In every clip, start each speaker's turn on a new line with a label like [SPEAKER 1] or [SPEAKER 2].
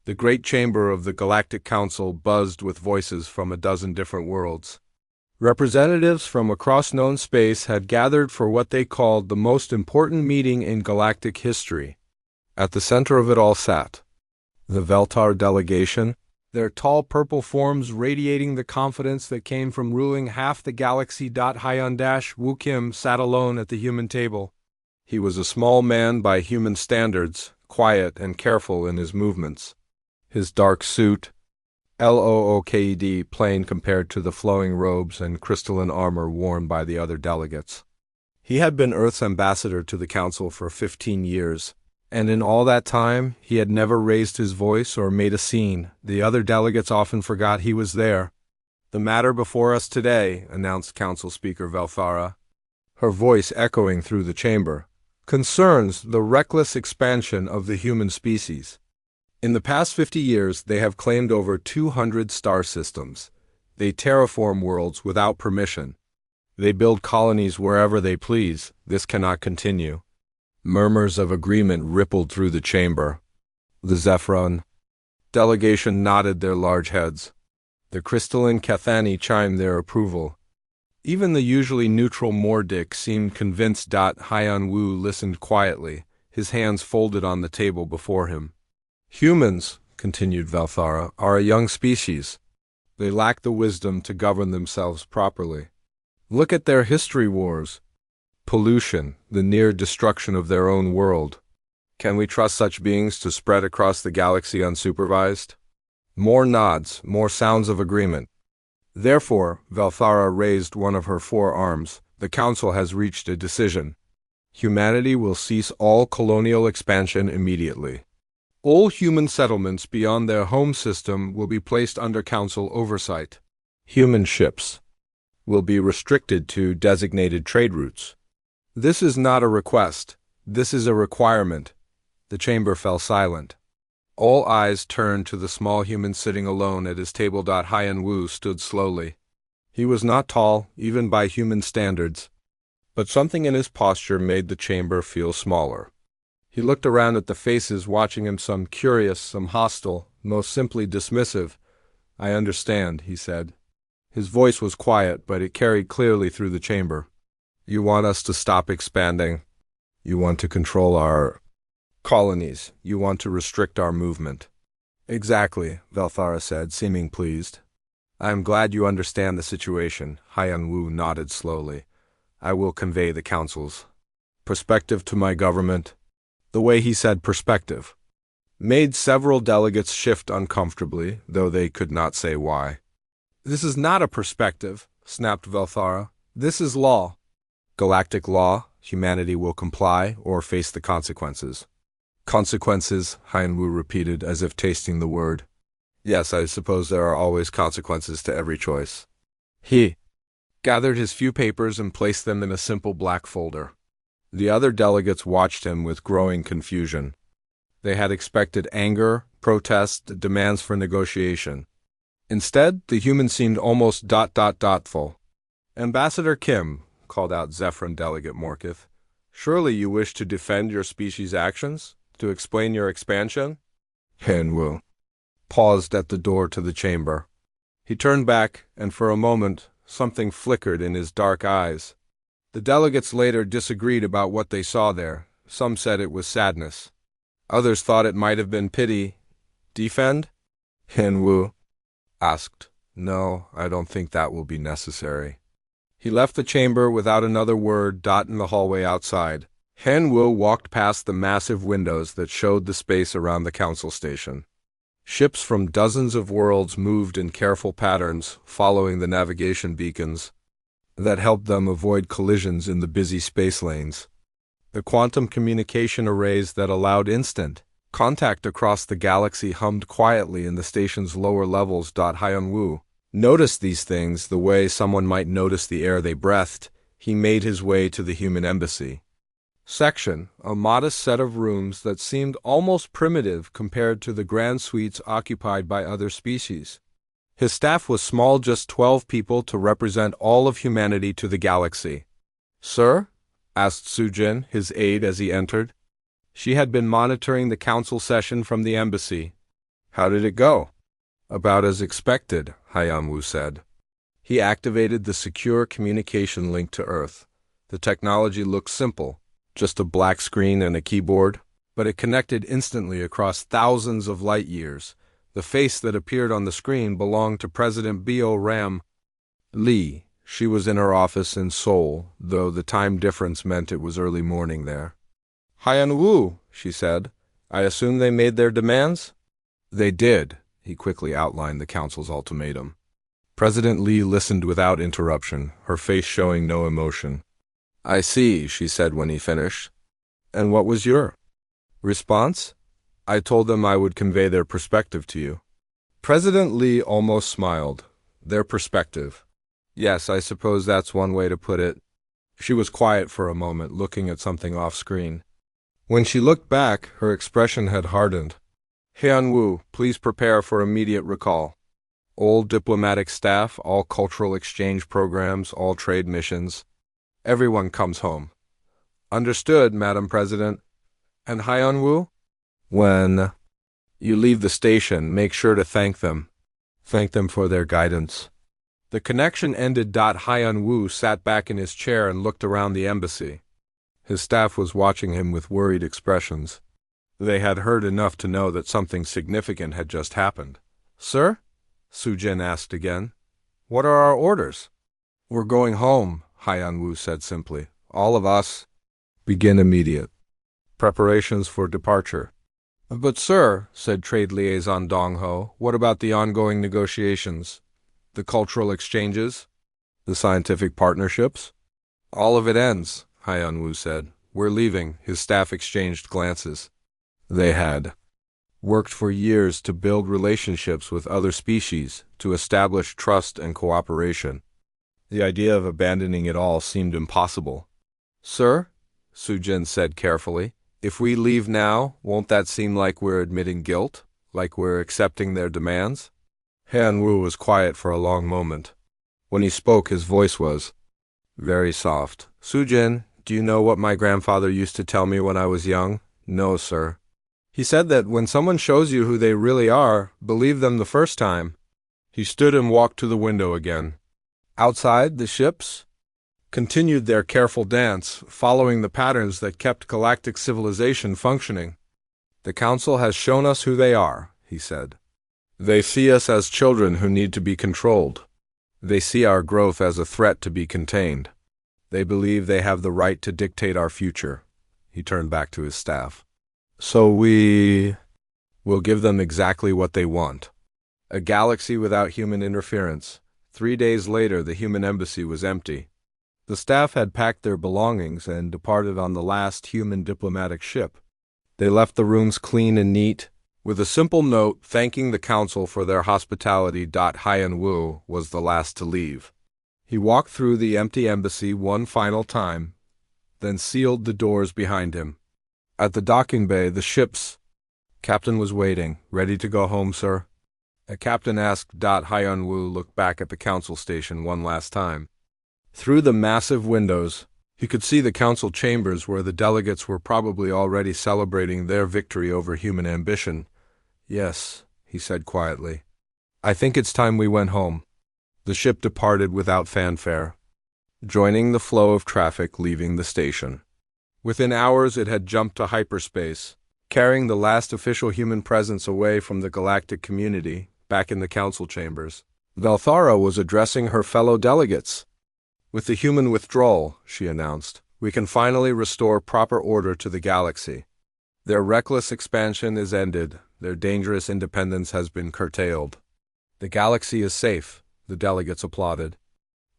[SPEAKER 1] The great chamber of the Galactic Council buzzed with voices from a dozen different worlds. Representatives from across known space had gathered for what they called the most important meeting in galactic history. At the center of it all sat the Veltar delegation, their tall purple forms radiating the confidence that came from ruling half the galaxy. Wu Kim sat alone at the human table. He was a small man by human standards, quiet and careful in his movements. His dark suit, looked plain compared to the flowing robes and crystalline armor worn by the other delegates. He had been Earth's ambassador to the Council for 15 years, and in all that time he had never raised his voice or made a scene. The other delegates often forgot he was there. "The matter before us today," announced Council Speaker Velthara, her voice echoing through the chamber, "concerns the reckless expansion of the human species. In the past 50 years, they have claimed over 200 star systems. They terraform worlds without permission. They build colonies wherever they please. This cannot continue." Murmurs of agreement rippled through the chamber. The Zephyron delegation nodded their large heads. The crystalline Cathani chimed their approval. Even the usually neutral Mordic seemed convinced. Haiyan Wu listened quietly, his hands folded on the table before him. "Humans," continued Velthara, "are a young species. They lack the wisdom to govern themselves properly. Look at their history wars. Pollution, the near destruction of their own world. Can we trust such beings to spread across the galaxy unsupervised?" More nods, more sounds of agreement. "Therefore," Velthara raised one of her 4 arms, "the Council has reached a decision. Humanity will cease all colonial expansion immediately. All human settlements beyond their home system will be placed under Council oversight. Human ships will be restricted to designated trade routes. This is not a request. This is a requirement." The chamber fell silent. All eyes turned to the small human sitting alone at his table. Haiyan Wu stood slowly. He was not tall, even by human standards, but something in his posture made the chamber feel smaller. He looked around at the faces watching him, some curious, some hostile, most simply dismissive. "I understand," he said. His voice was quiet, but it carried clearly through the chamber. "You want us to stop expanding. You want to control our colonies. You want to restrict our movement." "Exactly," Velthara said, seeming pleased. "I am glad you understand the situation." Haiyan Wu nodded slowly. "I will convey the Council's perspective to my government." The way he said perspective made several delegates shift uncomfortably, though they could not say why. "This is not a perspective," snapped Velthara. "This is law. Galactic law. Humanity will comply or face the consequences." "Consequences," Haiyan Wu repeated, as if tasting the word. "Yes, I suppose there are always consequences to every choice." He gathered his few papers and placed them in a simple black folder. The other delegates watched him with growing confusion. They had expected anger, protest, demands for negotiation. Instead, the human seemed almost full. "Ambassador Kim," called out Zephyron Delegate Morkith, "surely you wish to defend your species' actions? To explain your expansion?" Haiyan Wu paused at the door to the chamber. He turned back, and for a moment, something flickered in his dark eyes. The delegates later disagreed about what they saw there. Some said it was sadness. Others thought it might have been pity. "Defend?" Haiyan Wu asked. "No, I don't think that will be necessary." He left the chamber without another word. In the hallway outside, Haiyan Wu walked past the massive windows that showed the space around the Council station. Ships from dozens of worlds moved in careful patterns, following the navigation beacons that helped them avoid collisions in the busy space lanes. The quantum communication arrays that allowed instant contact across the galaxy hummed quietly in the station's lower levels. Haiyan Wu noticed these things the way someone might notice the air they breathed. He made his way to the human embassy section, a modest set of rooms that seemed almost primitive compared to the grand suites occupied by other species. His staff was small, just 12 people to represent all of humanity to the galaxy. "Sir?" asked Sujin, his aide, as he entered. She had been monitoring the council session from the embassy. How did it go? About as expected, Haiyan-Wu said. He activated the secure communication link to Earth. The technology looked simple, just a black screen and a keyboard, but it connected instantly across thousands of light years. The face that appeared on the screen belonged to President Bo-Ram Lee. She was in her office in Seoul, though the time difference meant it was early morning there. Haiyan-Wu, she said, I assume they made their demands? They did, he quickly outlined the council's ultimatum. President Lee listened without interruption, her face showing no emotion. I see, she said when he finished. And what was your response? I told them I would convey their perspective to you. President Lee almost smiled. Their perspective. Yes, I suppose that's one way to put it. She was quiet for a moment, looking at something off-screen. When she looked back, her expression had hardened. Haiyan-Wu, please prepare for immediate recall. All diplomatic staff, all cultural exchange programs, all trade missions. Everyone comes home. Understood, Madam President. And Haiyan-Wu? When you leave the station, make sure to thank them. Thank them for their guidance. The connection ended. Haiyan-Wu sat back in his chair and looked around the embassy. His staff was watching him with worried expressions. They had heard enough to know that something significant had just happened. Sir? Su-Jin asked again. What are our orders? We're going home, Haiyan-Wu said simply. All of us. Begin immediate preparations for departure. But sir, said Trade Liaison Dong-Ho, what about the ongoing negotiations? The cultural exchanges? The scientific partnerships? All of it ends, Haiyan-Wu said. We're leaving. His staff exchanged glances. They had worked for years to build relationships with other species, to establish trust and cooperation. The idea of abandoning it all seemed impossible. Sir, Su-Jin said carefully, if we leave now, won't that seem like we're admitting guilt? Like we're accepting their demands? Haiyan-Wu was quiet for a long moment. When he spoke, his voice was very soft. Su-Jin, do you know what my grandfather used to tell me when I was young? No, sir. He said that when someone shows you who they really are, believe them the first time. He stood and walked to the window again. Outside, the ships continued their careful dance, following the patterns that kept galactic civilization functioning. The Council has shown us who they are, he said. They see us as children who need to be controlled. They see our growth as a threat to be contained. They believe they have the right to dictate our future. He turned back to his staff. So we will give them exactly what they want. A galaxy without human interference. 3 days later, the human embassy was empty. The staff had packed their belongings and departed on the last human diplomatic ship. They left the rooms clean and neat, with a simple note thanking the Council for their hospitality. Haiyan-Wu was the last to leave. He walked through the empty embassy one final time, then sealed the doors behind him. At the docking bay, the ship's captain was waiting. Ready to go home, sir? A captain asked. Haiyan-Wu looked back at the Council station one last time. Through the massive windows, he could see the Council chambers where the delegates were probably already celebrating their victory over human ambition. Yes, he said quietly. I think it's time we went home. The ship departed without fanfare, joining the flow of traffic leaving the station. Within hours it had jumped to hyperspace, carrying the last official human presence away from the galactic community, back in the Council chambers. Velthara was addressing her fellow delegates. With the human withdrawal, she announced, we can finally restore proper order to the galaxy. Their reckless expansion is ended. Their dangerous independence has been curtailed. The galaxy is safe, the delegates applauded.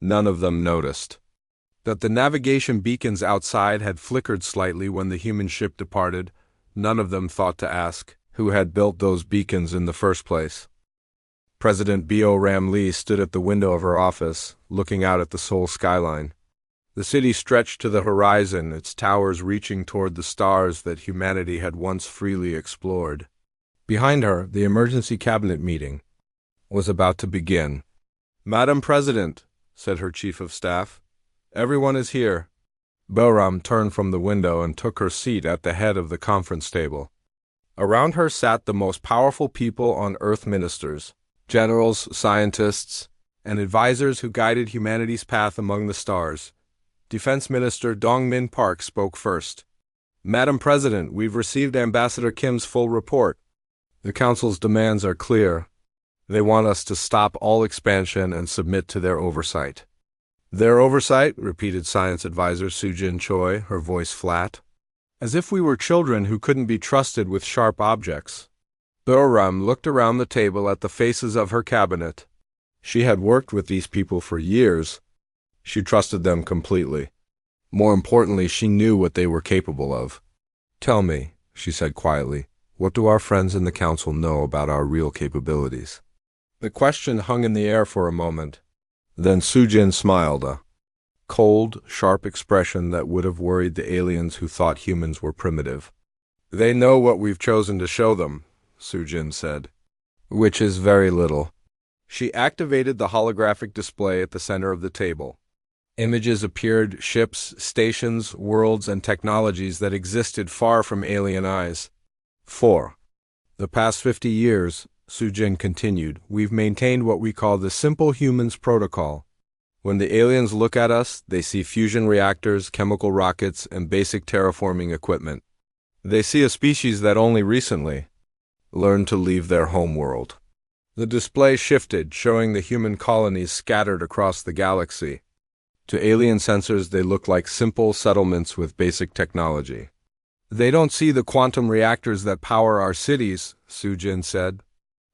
[SPEAKER 1] None of them noticed that the navigation beacons outside had flickered slightly when the human ship departed. None of them thought to ask who had built those beacons in the first place. President Bo-Ram Lee stood at the window of her office, looking out at the Seoul skyline. The city stretched to the horizon, its towers reaching toward the stars that humanity had once freely explored. Behind her, the emergency cabinet meeting was about to begin. Madam President, said her chief of staff, everyone is here. Bo-Ram turned from the window and took her seat at the head of the conference table. Around her sat the most powerful people on Earth: ministers, generals, scientists, and advisors who guided humanity's path among the stars. Defense Minister Dong-Min Park spoke first. Madam President, we've received Ambassador Kim's full report. The Council's demands are clear. They want us to stop all expansion and submit to their oversight. Their oversight? Repeated Science Advisor Soo-Jin Choi, her voice flat. As if we were children who couldn't be trusted with sharp objects. Ram looked around the table at the faces of her cabinet. She had worked with these people for years. She trusted them completely. More importantly, she knew what they were capable of. Tell me, she said quietly, what do our friends in the Council know about our real capabilities? The question hung in the air for a moment. Then Soo-Jin smiled, a cold, sharp expression that would have worried the aliens who thought humans were primitive. They know what we've chosen to show them, Soo-Jin said. Which is very little. She activated the holographic display at the center of the table. Images appeared, ships, stations, worlds, and technologies that existed far from alien eyes. 4. The past 50 years, Soo-Jin continued, we've maintained what we call the Simple Humans Protocol. When the aliens look at us, they see fusion reactors, chemical rockets, and basic terraforming equipment. They see a species that only recently learned to leave their homeworld. The display shifted, showing the human colonies scattered across the galaxy. To alien sensors, they look like simple settlements with basic technology. They don't see the quantum reactors that power our cities, Soo-Jin said.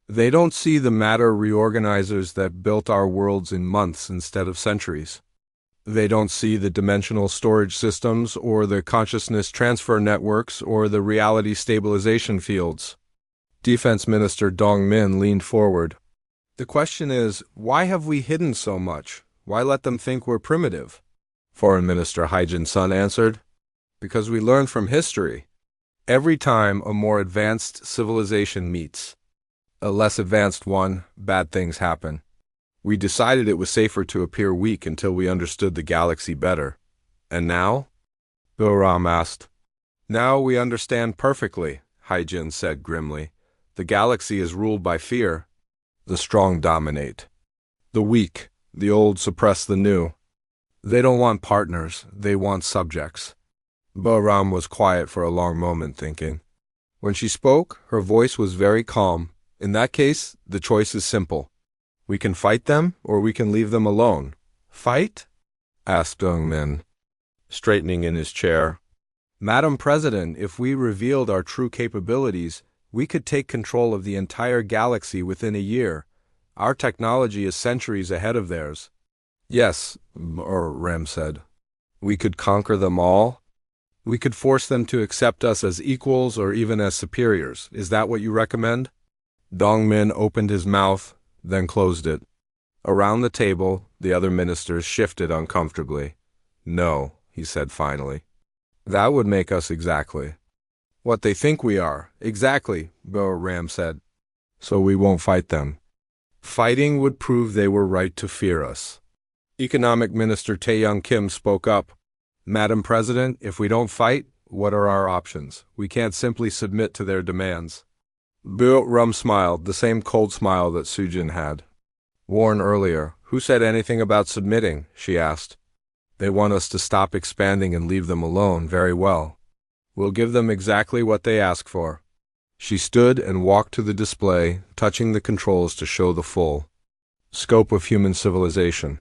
[SPEAKER 1] They don't see the matter reorganizers that built our worlds in months instead of centuries. They don't see the dimensional storage systems or the consciousness transfer networks or the reality stabilization fields. Defense Minister Dong-Min leaned forward. The question is, why have we hidden so much? Why let them think we're primitive? Foreign Minister Haijin Sun answered. Because we learn from history. Every time a more advanced civilization meets a less advanced one, bad things happen. We decided it was safer to appear weak until we understood the galaxy better. And now? Ram asked. Now we understand perfectly, Haijin said grimly. The galaxy is ruled by fear. The strong dominate. The weak, the old suppress the new. They don't want partners, they want subjects. Ram was quiet for a long moment, thinking. When she spoke, her voice was very calm. In that case, the choice is simple. We can fight them, or we can leave them alone. Fight? Asked Dong-Min, straightening in his chair. Madam President, if we revealed our true capabilities, we could take control of the entire galaxy within a year. Our technology is centuries ahead of theirs. Yes, Ram said. We could conquer them all. We could force them to accept us as equals or even as superiors. Is that what you recommend? Dong-Min opened his mouth, then closed it. Around the table, the other ministers shifted uncomfortably. No, he said finally. That would make us exactly what they think we are. Exactly, Ram said. So we won't fight them. Fighting would prove they were right to fear us. Economic Minister Tae-Young Kim spoke up. Madam President, if we don't fight, what are our options? We can't simply submit to their demands. Ram smiled, the same cold smile that Soo-Jin had. Warned earlier, who said anything about submitting? She asked. They want us to stop expanding and leave them alone. Very well. We'll give them exactly what they ask for. She stood and walked to the display, touching the controls to show the full scope of human civilization.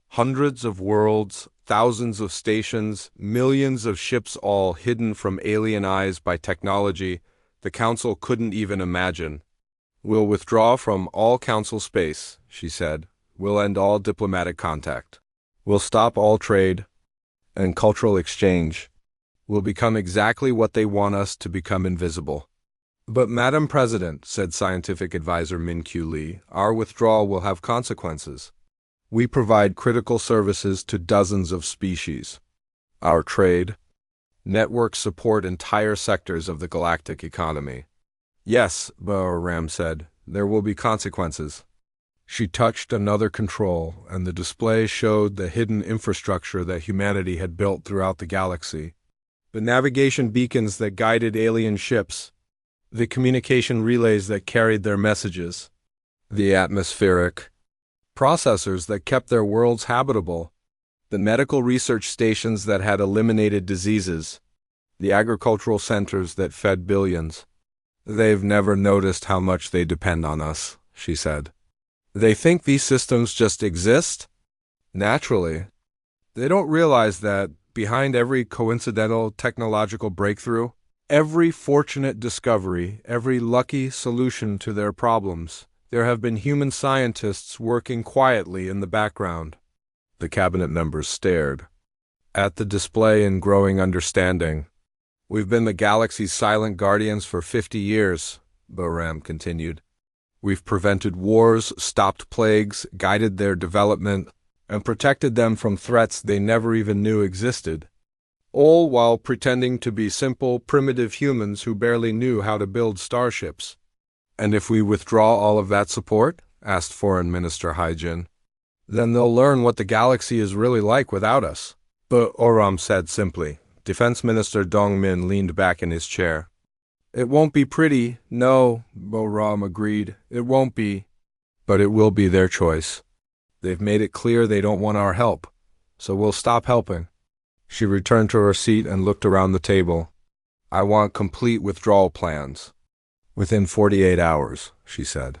[SPEAKER 1] Hundreds of worlds, thousands of stations, millions of ships, all hidden from alien eyes by technology the Council couldn't even imagine. We'll withdraw from all Council space, she said. We'll end all diplomatic contact. We'll stop all trade and cultural exchange. We'll become exactly what they want us to become: invisible. But Madam President, said Scientific Advisor Min-Kyu Lee, our withdrawal will have consequences. We provide critical services to dozens of species. Our trade networks support entire sectors of the galactic economy. Yes, Ram said, there will be consequences. She touched another control, and the display showed the hidden infrastructure that humanity had built throughout the galaxy. The navigation beacons that guided alien ships, the communication relays that carried their messages, the atmospheric processors that kept their worlds habitable, the medical research stations that had eliminated diseases, the agricultural centers that fed billions. They've never noticed how much they depend on us, she said. They think these systems just exist naturally. They don't realize that behind every coincidental technological breakthrough, every fortunate discovery, every lucky solution to their problems, there have been human scientists working quietly in the background. The cabinet members stared at the display in growing understanding. We've been the galaxy's silent guardians for 50 years, Bahram continued. We've prevented wars, stopped plagues, guided their development, and protected them from threats they never even knew existed, all while pretending to be simple, primitive humans who barely knew how to build starships. And if we withdraw all of that support, asked Foreign Minister Haijin, then they'll learn what the galaxy is really like without us. But Oram said simply. Defense Minister Dongmin leaned back in his chair. It won't be pretty, no, Bahram agreed. It won't be. But it will be their choice. They've made it clear they don't want our help, so we'll stop helping. She returned to her seat and looked around the table. I want complete withdrawal plans. Within 48 hours, she said.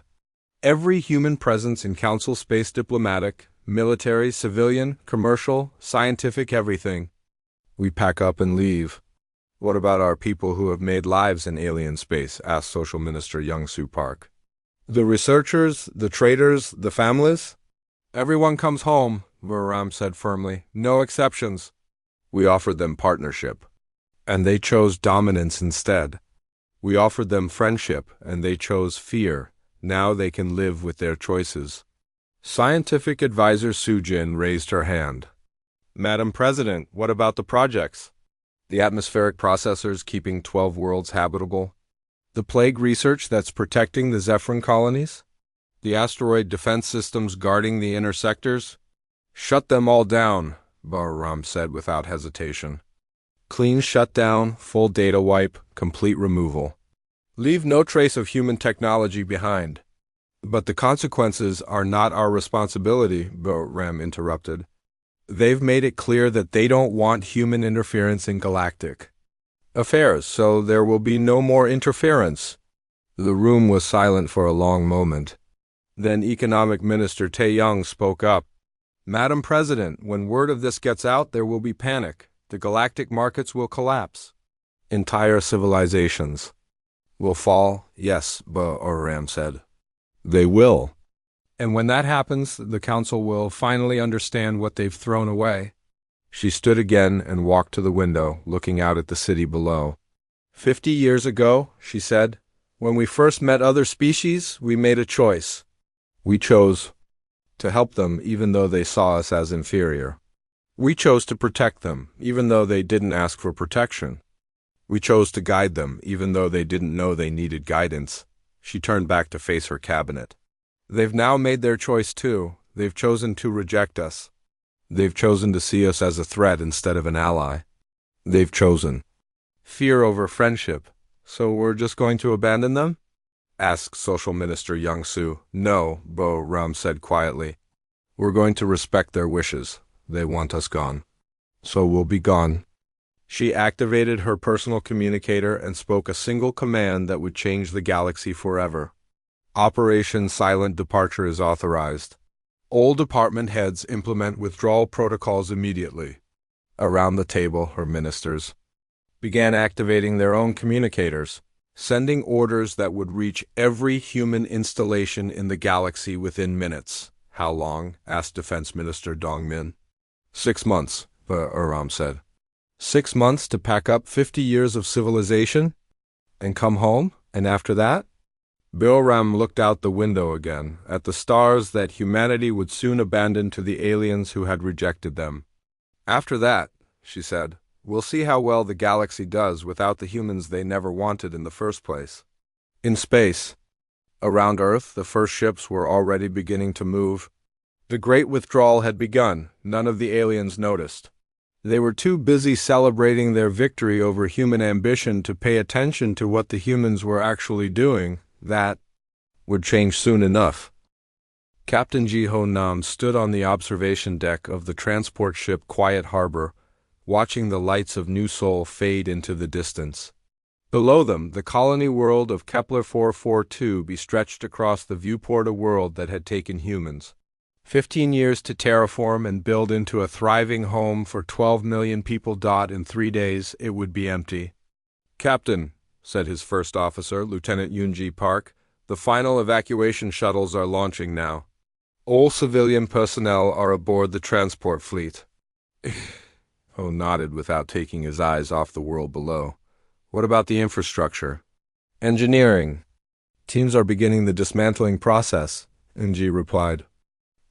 [SPEAKER 1] Every human presence in Council space, diplomatic, military, civilian, commercial, scientific, everything. We pack up and leave. What about our people who have made lives in alien space? Asked Social Minister Young-Soo Park. The researchers, the traders, the families? Everyone comes home, Bahram said firmly. No exceptions. We offered them partnership, and they chose dominance instead. We offered them friendship, and they chose fear. Now they can live with their choices. Scientific Advisor Sujin raised her hand. Madam President, what about the projects? The atmospheric processors keeping 12 worlds habitable? The plague research that's protecting the Zephyrin colonies? The asteroid defense systems guarding the inner sectors? Shut them all down, Bahram said without hesitation. Clean shutdown, full data wipe, complete removal. Leave no trace of human technology behind. But the consequences are not our responsibility, Bahram interrupted. They've made it clear that they don't want human interference in galactic affairs, so there will be no more interference. The room was silent for a long moment. Then Economic Minister Tae-young spoke up. Madam President, when word of this gets out, there will be panic. The galactic markets will collapse. Entire civilizations will fall. Yes, Bahram said. They will. And when that happens, the Council will finally understand what they've thrown away. She stood again and walked to the window, looking out at the city below. 50 years ago, she said, when we first met other species, we made a choice. We chose to help them even though they saw us as inferior. We chose to protect them even though they didn't ask for protection. We chose to guide them even though they didn't know they needed guidance. She turned back to face her cabinet. They've now made their choice too. They've chosen to reject us. They've chosen to see us as a threat instead of an ally. They've chosen fear over friendship. So we're just going to abandon them? Asked Social Minister Young-Soo. No, Bahram said quietly. We're going to respect their wishes. They want us gone. So we'll be gone. She activated her personal communicator and spoke a single command that would change the galaxy forever. Operation Silent Departure is authorized. All department heads implement withdrawal protocols immediately. Around the table, her ministers began activating their own communicators, sending orders that would reach every human installation in the galaxy within minutes. How long? Asked Defense Minister Dongmin. 6 months, Bahram said. 6 months to pack up 50 years of civilization? And come home? And after that? Bahram looked out the window again, at the stars that humanity would soon abandon to the aliens who had rejected them. After that, she said, we'll see how well the galaxy does without the humans they never wanted in the first place. In space, around Earth, the first ships were already beginning to move. The great withdrawal had begun. None of the aliens noticed. They were too busy celebrating their victory over human ambition to pay attention to what the humans were actually doing. That would change soon enough. Captain Jiho Nam stood on the observation deck of the transport ship Quiet Harbor, watching the lights of New Sol fade into the distance. Below them, the colony world of Kepler 442 be stretched across the viewport, a world that had taken humans 15 years to terraform and build into a thriving home for 12 million people. In 3 days, it would be empty. "Captain," said his first officer, Lieutenant Yoonji Park, "the final evacuation shuttles are launching now. All civilian personnel are aboard the transport fleet." Ho nodded without taking his eyes off the world below. "What about the infrastructure?" "Engineering. Teams are beginning the dismantling process," Yoonji replied.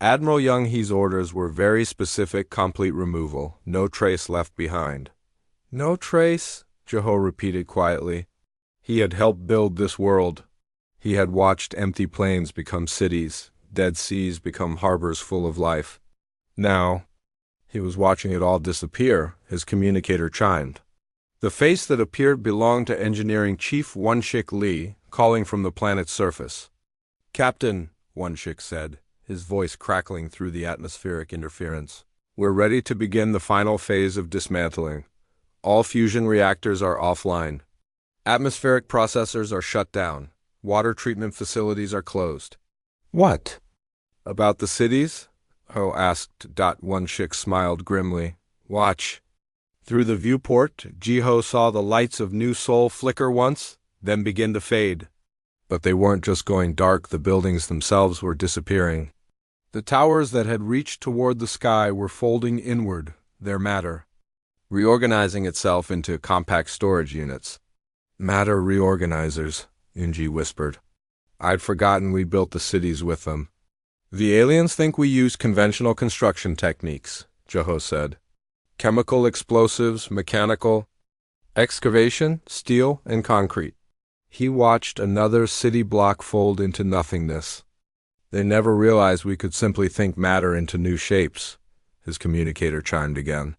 [SPEAKER 1] Admiral Young-hee's orders were very specific: complete removal, no trace left behind. "No trace?" Jiho repeated quietly. He had helped build this world. He had watched empty plains become cities, dead seas become harbors full of life. Now, he was watching it all disappear. His communicator chimed. The face that appeared belonged to Engineering Chief Wonshik Lee, calling from the planet's surface. "Captain," Wonshik said, his voice crackling through the atmospheric interference, "we're ready to begin the final phase of dismantling. All fusion reactors are offline. Atmospheric processors are shut down. Water treatment facilities are closed." "What about the cities?" Ho asked. Wonshik smiled grimly. "Watch." Through the viewport, Jiho saw the lights of New Sol flicker once, then begin to fade. But they weren't just going dark, the buildings themselves were disappearing. The towers that had reached toward the sky were folding inward, their matter reorganizing itself into compact storage units. "Matter reorganizers," Yoonji whispered. "I'd forgotten we built the cities with them." "The aliens think we use conventional construction techniques," Jiho said. "Chemical explosives, mechanical excavation, steel, and concrete." He watched another city block fold into nothingness. "They never realized we could simply think matter into new shapes," his communicator chimed again.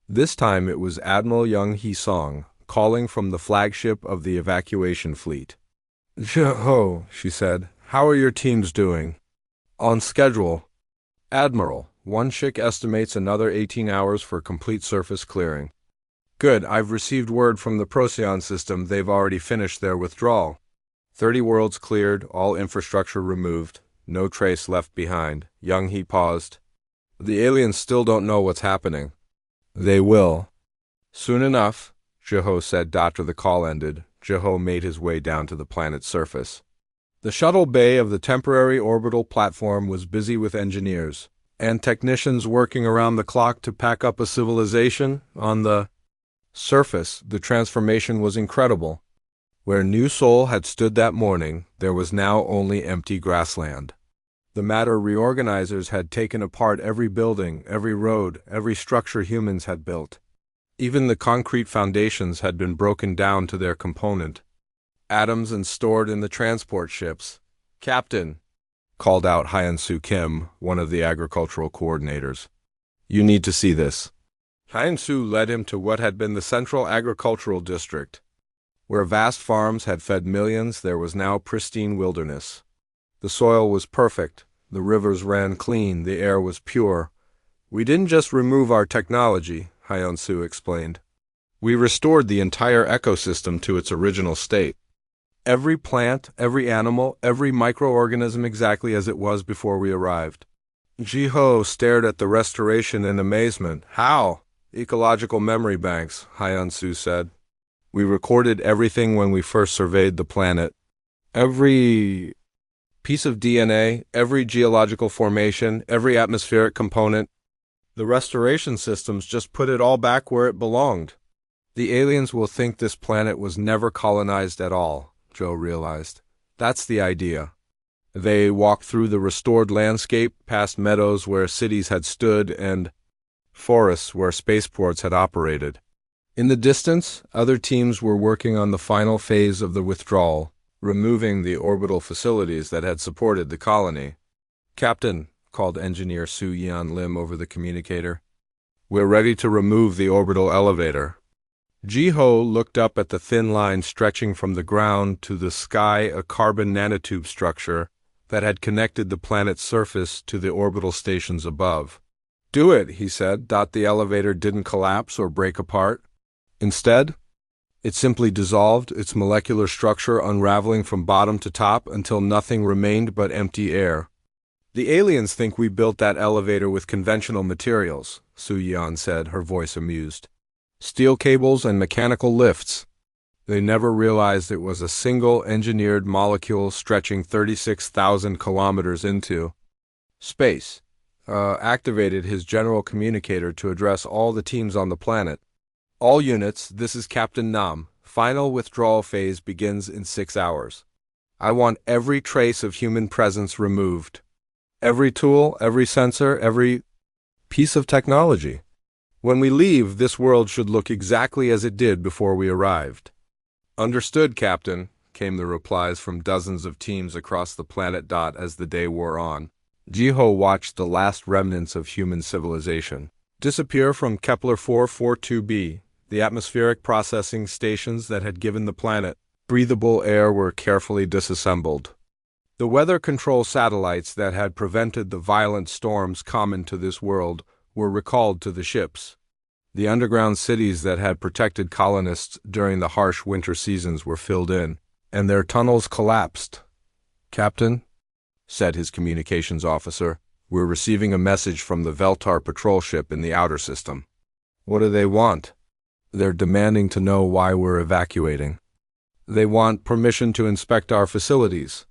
[SPEAKER 1] This time it was Admiral Young Hee-song, calling from the flagship of the evacuation fleet. "Jiho," she said, "how are your teams doing?" "On schedule, Admiral. Wonshik estimates another 18 hours for complete surface clearing." "Good, I've received word from the Procyon system they've already finished their withdrawal. 30 worlds cleared, all infrastructure removed. No trace left behind." Young-hee paused. "The aliens still don't know what's happening." "They will soon enough," Jiho said. After the call ended, Jiho made his way down to the planet's surface. The shuttle bay of the temporary orbital platform was busy with engineers and technicians working around the clock to pack up a civilization. On the surface, the transformation was incredible. Where New Sol had stood that morning, there was now only empty grassland. The matter reorganizers had taken apart every building, every road, every structure humans had built. Even the concrete foundations had been broken down to their component atoms and stored in the transport ships. "Captain," called out Hyun-Soo Kim, one of the agricultural coordinators. "You need to see this." Hyun-Soo led him to what had been the central agricultural district. Where vast farms had fed millions, there was now pristine wilderness. The soil was perfect, the rivers ran clean, the air was pure. "We didn't just remove our technology," Hyun-Soo explained. "We restored the entire ecosystem to its original state. Every plant, every animal, every microorganism exactly as it was before we arrived." Jiho stared at the restoration in amazement. "How?" "Ecological memory banks," Hyun-Soo said. "We recorded everything when we first surveyed the planet. Every piece of DNA, every geological formation, every atmospheric component. The restoration systems just put it all back where it belonged." "The aliens will think this planet was never colonized at all," Joe realized. "That's the idea." They walked through the restored landscape, past meadows where cities had stood and forests where spaceports had operated. In the distance, other teams were working on the final phase of the withdrawal, removing the orbital facilities that had supported the colony. "Captain," called Engineer Soo Yeon Lim over the communicator. We're ready to remove the orbital elevator. Jiho looked up at the thin line stretching from the ground to the sky, a carbon nanotube structure that had connected the planet's surface to the orbital stations above. Do it, he said. The elevator didn't collapse or break apart. Instead, it simply dissolved, its molecular structure unraveling from bottom to top until nothing remained but empty air. The aliens think we built that elevator with conventional materials, Su Yan said, her voice amused. Steel cables and mechanical lifts. They never realized it was a single engineered molecule stretching 36,000 kilometers into space. Activated his general communicator to address all the teams on the planet. All units, this is Captain Nam. Final withdrawal phase begins in 6 hours. I want every trace of human presence removed. Every tool, every sensor, every piece of technology. When we leave, this world should look exactly as it did before we arrived. Understood, Captain, came the replies from dozens of teams across the planet. As the day wore on, Jiho watched the last remnants of human civilization disappear from Kepler 442b. The atmospheric processing stations that had given the planet breathable air were carefully disassembled. The weather control satellites that had prevented the violent storms common to this world were recalled to the ships. The underground cities that had protected colonists during the harsh winter seasons were filled in, and their tunnels collapsed. Captain, said his communications officer, we're receiving a message from the Veltar patrol ship in the outer system. What do they want? They're demanding to know why we're evacuating. They want permission to inspect our facilities.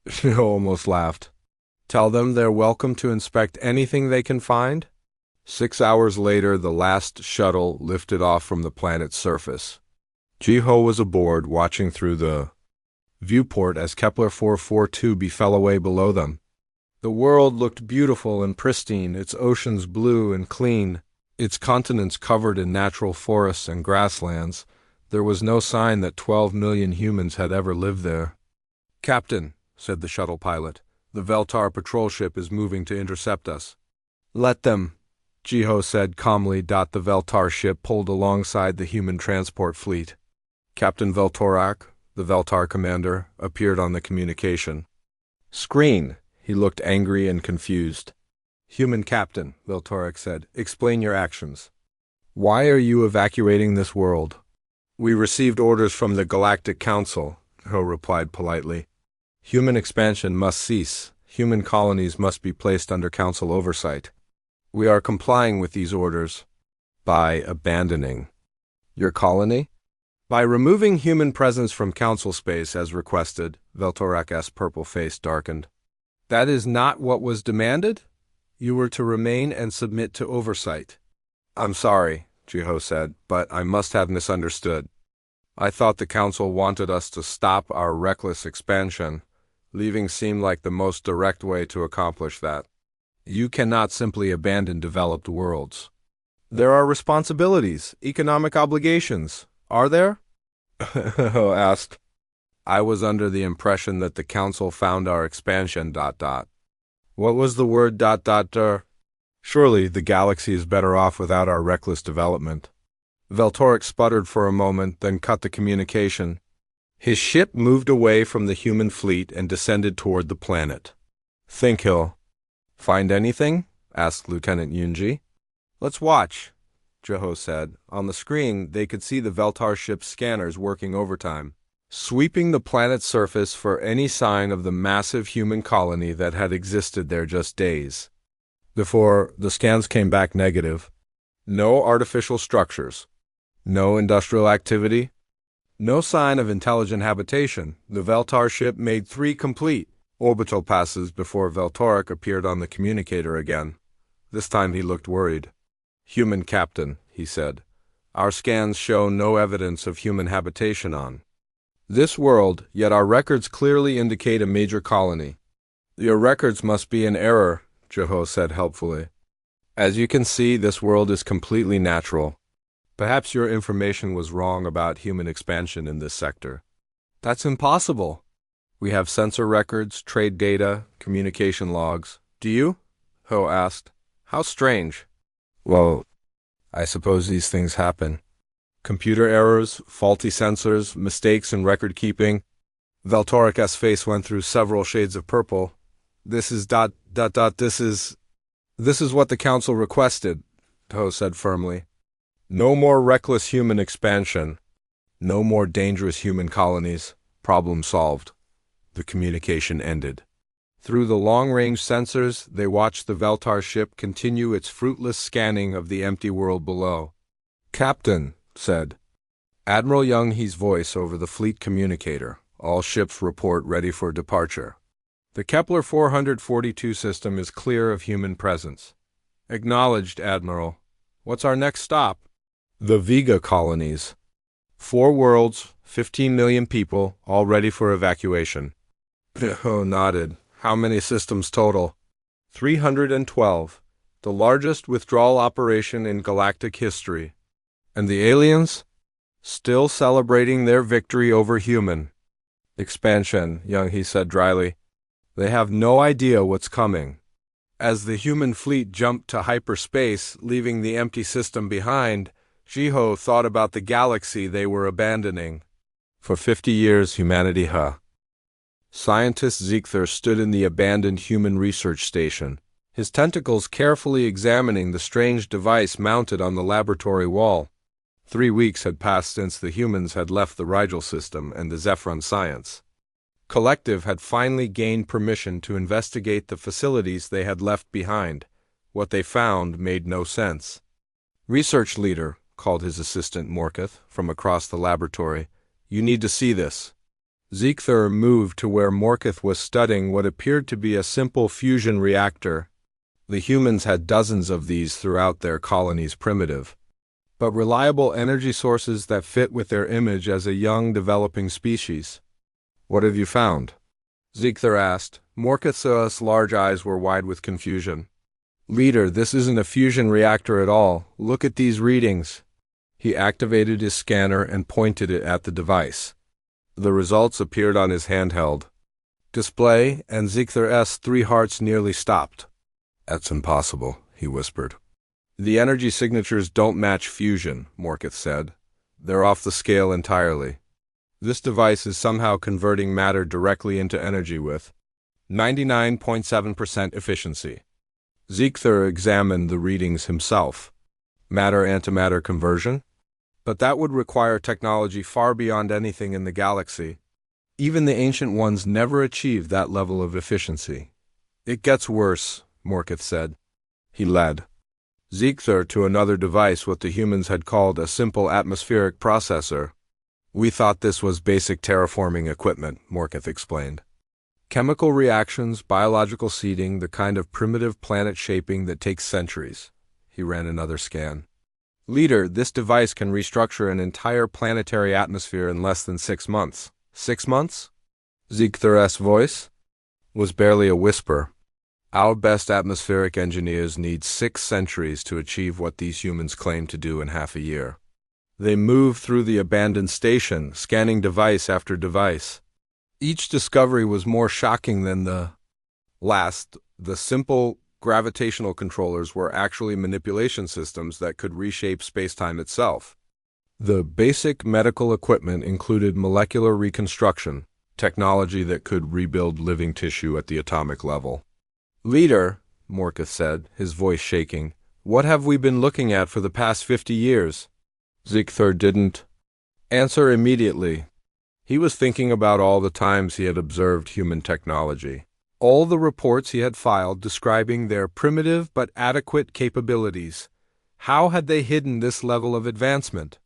[SPEAKER 1] She almost laughed. Tell them they're welcome to inspect anything they can find? 6 hours later, the last shuttle lifted off from the planet's surface. Jiho was aboard, watching through the viewport as Kepler 442b fell away below them. The world looked beautiful and pristine, its oceans blue and clean, its continents covered in natural forests and grasslands. There was no sign that 12 million humans had ever lived there. Captain, said the shuttle pilot, the Veltar patrol ship is moving to intercept us. Let them, Jiho said calmly. The Veltar ship pulled alongside the human transport fleet. Captain Veltorak, the Veltar commander, appeared on the communication screen. He looked angry and confused. Human captain, Veltorak said, explain your actions. Why are you evacuating this world? We received orders from the Galactic Council, Ho replied politely. Human expansion must cease. Human colonies must be placed under council oversight. We are complying with these orders by abandoning your colony? By removing human presence from council space as requested. Veltorak's purple face darkened. That is not what was demanded? You were to remain and submit to oversight. I'm sorry, Jiho said, but I must have misunderstood. I thought the council wanted us to stop our reckless expansion. Leaving seemed like the most direct way to accomplish that. You cannot simply abandon developed worlds. There are responsibilities, economic obligations. Are there? Ho asked. I was under the impression that the council found our expansion ... What was the word ... Surely the galaxy is better off without our reckless development. Veltorak sputtered for a moment, then cut the communication. His ship moved away from the human fleet and descended toward the planet. Think he'll find anything? Asked Lieutenant Yunji. Let's watch, Jiho said. On the screen, they could see the Veltar ship's scanners working overtime, sweeping the planet's surface for any sign of the massive human colony that had existed there just days before. The scans came back negative. No artificial structures. No industrial activity. No sign of intelligent habitation. The Veltar ship made 3 complete orbital passes before Veltorak appeared on the communicator again. This time he looked worried. Human captain, he said. Our scans show no evidence of human habitation on this world, yet our records clearly indicate a major colony. Your records must be in error, Jiho said helpfully. As you can see, this world is completely natural. Perhaps your information was wrong about human expansion in this sector. That's impossible. We have sensor records, trade data, communication logs. Do you? Ho asked. How strange. Well, I suppose these things happen. Computer errors, faulty sensors, mistakes in record keeping. Valtoric's face went through several shades of purple. This is This is what the council requested, Ho said firmly. No more reckless human expansion. No more dangerous human colonies. Problem solved. The communication ended. Through the long-range sensors, they watched the Veltar ship continue its fruitless scanning of the empty world below. Captain, said Admiral Young-hee's voice over the fleet communicator. All ships report ready for departure. The Kepler 442 system is clear of human presence. Acknowledged, Admiral. What's our next stop? The Vega colonies. 4 worlds, 15 million people, all ready for evacuation. Ho nodded. How many systems total? 312. The largest withdrawal operation in galactic history. And the aliens? Still celebrating their victory over human. Expansion, Young-hee said dryly. They have no idea what's coming. As the human fleet jumped to hyperspace, leaving the empty system behind, Jiho thought about the galaxy they were abandoning. For 50 years, humanity Scientist Ziegther stood in the abandoned human research station, his tentacles carefully examining the strange device mounted on the laboratory wall. 3 weeks had passed since the humans had left the Rigel system and the Zephyron Science. Collective had finally gained permission to investigate the facilities they had left behind. What they found made no sense. Research leader, called his assistant Morketh from across the laboratory, you need to see this. Ziegther moved to where Morketh was studying what appeared to be a simple fusion reactor. The humans had dozens of these throughout their colony's primitive, but reliable energy sources that fit with their image as a young, developing species. What have you found? Ziegther asked. Morketh's large eyes were wide with confusion. Leader, this isn't a fusion reactor at all. Look at these readings. He activated his scanner and pointed it at the device. The results appeared on his handheld display, and Ziegther's 3 hearts nearly stopped. That's impossible, he whispered. The energy signatures don't match fusion, Morketh said. They're off the scale entirely. This device is somehow converting matter directly into energy with 99.7% efficiency. Ziegther examined the readings himself. Matter-antimatter conversion? But that would require technology far beyond anything in the galaxy. Even the ancient ones never achieved that level of efficiency. It gets worse, Morketh said. He led Ziegther to another device, what the humans had called a simple atmospheric processor. We thought this was basic terraforming equipment, Morketh explained. Chemical reactions, biological seeding, the kind of primitive planet shaping that takes centuries. He ran another scan. Leader, this device can restructure an entire planetary atmosphere in less than 6 months. 6 months? Ziegther's voice was barely a whisper. Our best atmospheric engineers need 6 centuries to achieve what these humans claim to do in half a year. They moved through the abandoned station, scanning device after device. Each discovery was more shocking than the last. The simple gravitational controllers were actually manipulation systems that could reshape spacetime itself. The basic medical equipment included molecular reconstruction, technology that could rebuild living tissue at the atomic level. Leader, Morketh said, his voice shaking, what have we been looking at for the past 50 years? Ziegther didn't answer immediately. He was thinking about all the times he had observed human technology, all the reports he had filed describing their primitive but adequate capabilities. How had they hidden this level of advancement?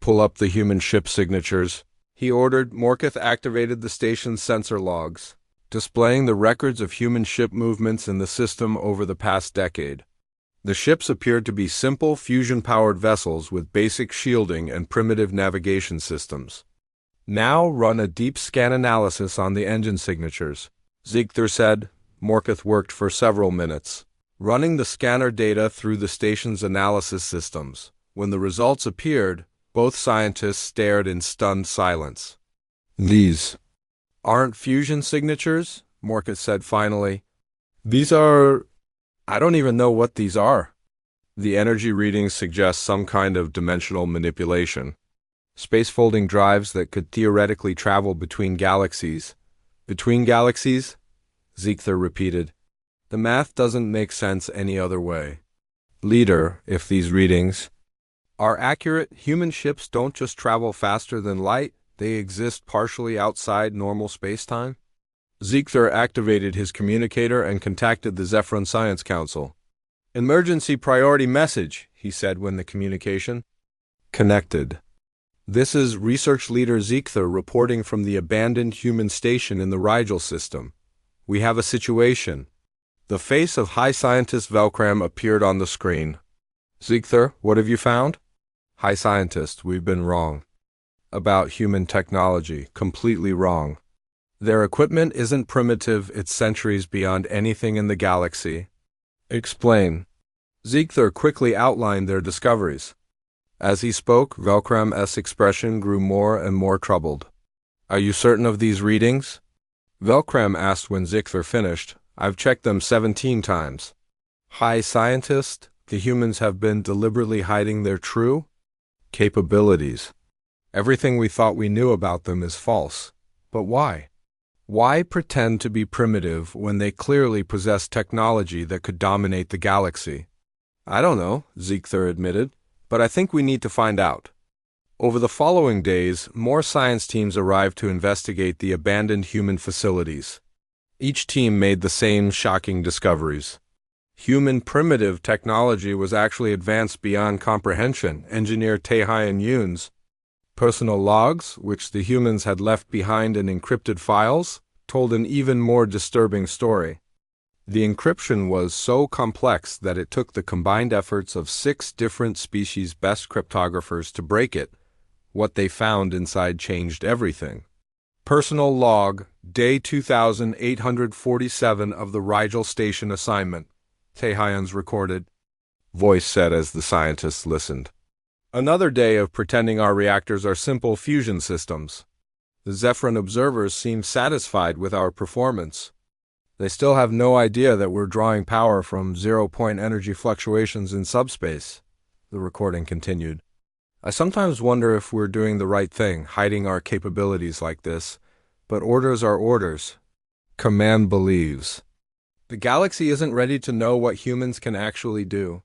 [SPEAKER 1] Pull up the human ship signatures, he ordered. Morketh activated the station's sensor logs, displaying the records of human ship movements in the system over the past decade. The ships appeared to be simple fusion-powered vessels with basic shielding and primitive navigation systems. Now run a deep scan analysis on the engine signatures, Ziegther said. Morketh worked for several minutes, running the scanner data through the station's analysis systems. When the results appeared, both scientists stared in stunned silence. These aren't fusion signatures, Morketh said finally. These are... I don't even know what these are. The energy readings suggest some kind of dimensional manipulation. Space-folding drives that could theoretically travel between galaxies. Between galaxies? Ziegler repeated. The math doesn't make sense any other way. Leader, if these readings are accurate, human ships don't just travel faster than light, they exist partially outside normal space-time? Ziegler activated his communicator and contacted the Zephyron Science Council. Emergency priority message, he said when the communication connected. This is Research Leader Ziegler reporting from the abandoned human station in the Rigel system. We have a situation. The face of High Scientist Velcram appeared on the screen. Ziegler, what have you found? High Scientist, we've been wrong. About human technology, completely wrong. Their equipment isn't primitive, it's centuries beyond anything in the galaxy. Explain. Ziegler quickly outlined their discoveries. As he spoke, Velcram's expression grew more and more troubled. Are you certain of these readings? Velcram asked when Ziegler finished. I've checked them 17 times. High Scientist, the humans have been deliberately hiding their true capabilities. Everything we thought we knew about them is false. But why? Why pretend to be primitive when they clearly possess technology that could dominate the galaxy? I don't know, Ziegler admitted, but I think we need to find out. Over the following days, more science teams arrived to investigate the abandoned human facilities. Each team made the same shocking discoveries. Human primitive technology was actually advanced beyond comprehension, engineer Taehyun Yoon's personal logs, which the humans had left behind in encrypted files, told an even more disturbing story. The encryption was so complex that it took the combined efforts of 6 different species' best cryptographers to break it. What they found inside changed everything. Personal log, day 2847 of the Rigel Station assignment, Taehyun's recorded voice said as the scientists listened. Another day of pretending our reactors are simple fusion systems. The Zephyron observers seem satisfied with our performance. They still have no idea that we're drawing power from zero-point energy fluctuations in subspace, the recording continued. I sometimes wonder if we're doing the right thing, hiding our capabilities like this, but orders are orders. Command believes. The galaxy isn't ready to know what humans can actually do.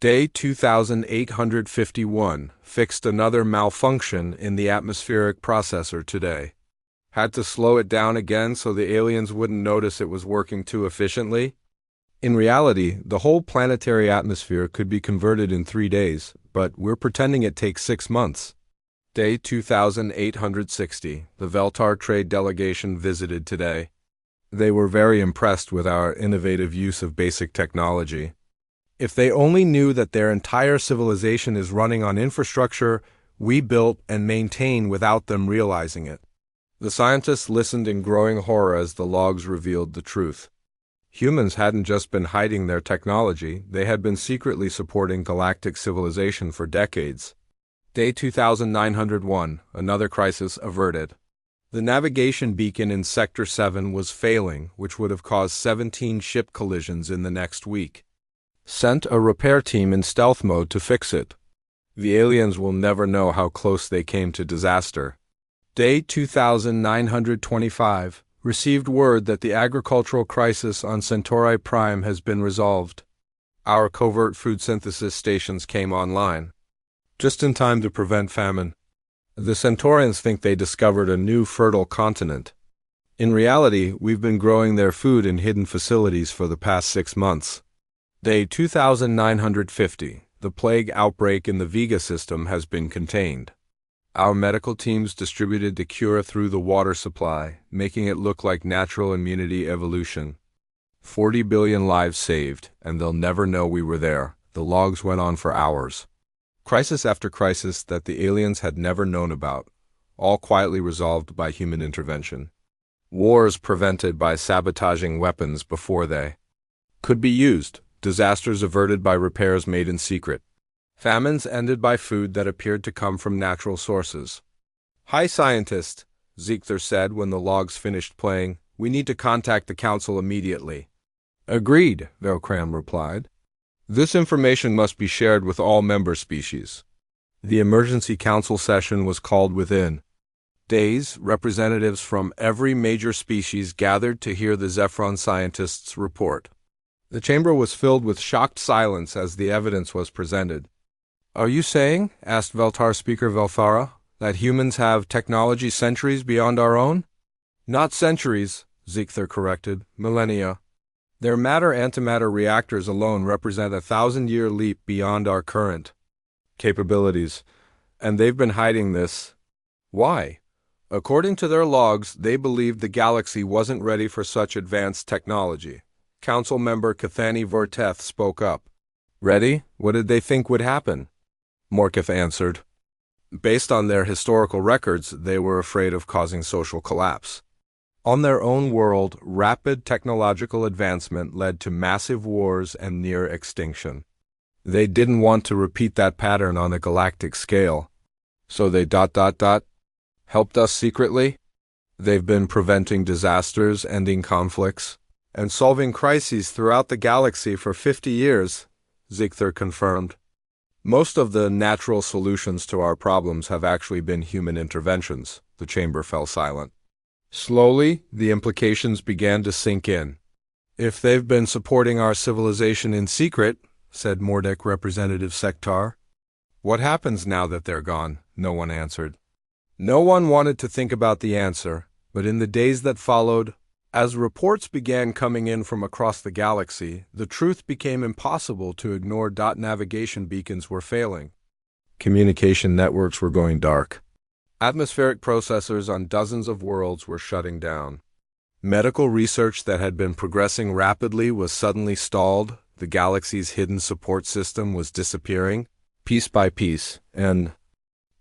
[SPEAKER 1] Day 2851 fixed another malfunction in the atmospheric processor today. Had to slow it down again so the aliens wouldn't notice it was working too efficiently. In reality, the whole planetary atmosphere could be converted in 3 days, but we're pretending it takes 6 months. Day 2860, the Veltar trade delegation visited today. They were very impressed with our innovative use of basic technology. If they only knew that their entire civilization is running on infrastructure we built and maintain without them realizing it. The scientists listened in growing horror as the logs revealed the truth. Humans hadn't just been hiding their technology, they had been secretly supporting galactic civilization for decades. Day 2901, another crisis averted. The navigation beacon in Sector 7 was failing, which would have caused 17 ship collisions in the next week. Sent a repair team in stealth mode to fix it. The aliens will never know how close they came to disaster. Day 2925 received word that the agricultural crisis on Centauri Prime has been resolved. Our covert food synthesis stations came online, just in time to prevent famine. The Centaurians think they discovered a new fertile continent. In reality, we've been growing their food in hidden facilities for the past 6 months. Day 2950, the plague outbreak in the Vega system has been contained. Our medical teams distributed the cure through the water supply, making it look like natural immunity evolution. 40 billion lives saved, and they'll never know we were there. The logs went on for hours. Crisis after crisis that the aliens had never known about, all quietly resolved by human intervention. Wars prevented by sabotaging weapons before they could be used. Disasters averted by repairs made in secret. Famines ended by food that appeared to come from natural sources. High Scientist, Ziegler said when the logs finished playing, we need to contact the Council immediately. Agreed, Velcram replied. This information must be shared with all member species. The emergency council session was called within days. Representatives from every major species gathered to hear the Zephron scientists' report. The chamber was filled with shocked silence as the evidence was presented. "Are you saying," asked Veltar Speaker Velthara, "that humans have technology centuries beyond our own?" "Not centuries," Ziegler corrected, "millennia. Their matter-antimatter reactors alone represent a 1,000-year leap beyond our current capabilities, and they've been hiding this. Why? According to their logs, they believed the galaxy wasn't ready for such advanced technology." Council member Cathani Vorteth spoke up. "Ready? What did they think would happen?" Morkith answered. "Based on their historical records, they were afraid of causing social collapse. On their own world, rapid technological advancement led to massive wars and near extinction. They didn't want to repeat that pattern on a galactic scale. So they helped us secretly. They've been preventing disasters, ending conflicts, and solving crises throughout the galaxy for 50 years, Ziegler confirmed. Most of the natural solutions to our problems have actually been human interventions." The chamber fell silent. Slowly, the implications began to sink in. "If they've been supporting our civilization in secret," said Mordek Representative Sektar. "What happens now that they're gone?" No one answered. No one wanted to think about the answer, but in the days that followed, as reports began coming in from across the galaxy, the truth became impossible to ignore. Navigation beacons were failing. Communication networks were going dark. Atmospheric processors on dozens of worlds were shutting down. Medical research that had been progressing rapidly was suddenly stalled. The galaxy's hidden support system was disappearing, piece by piece, and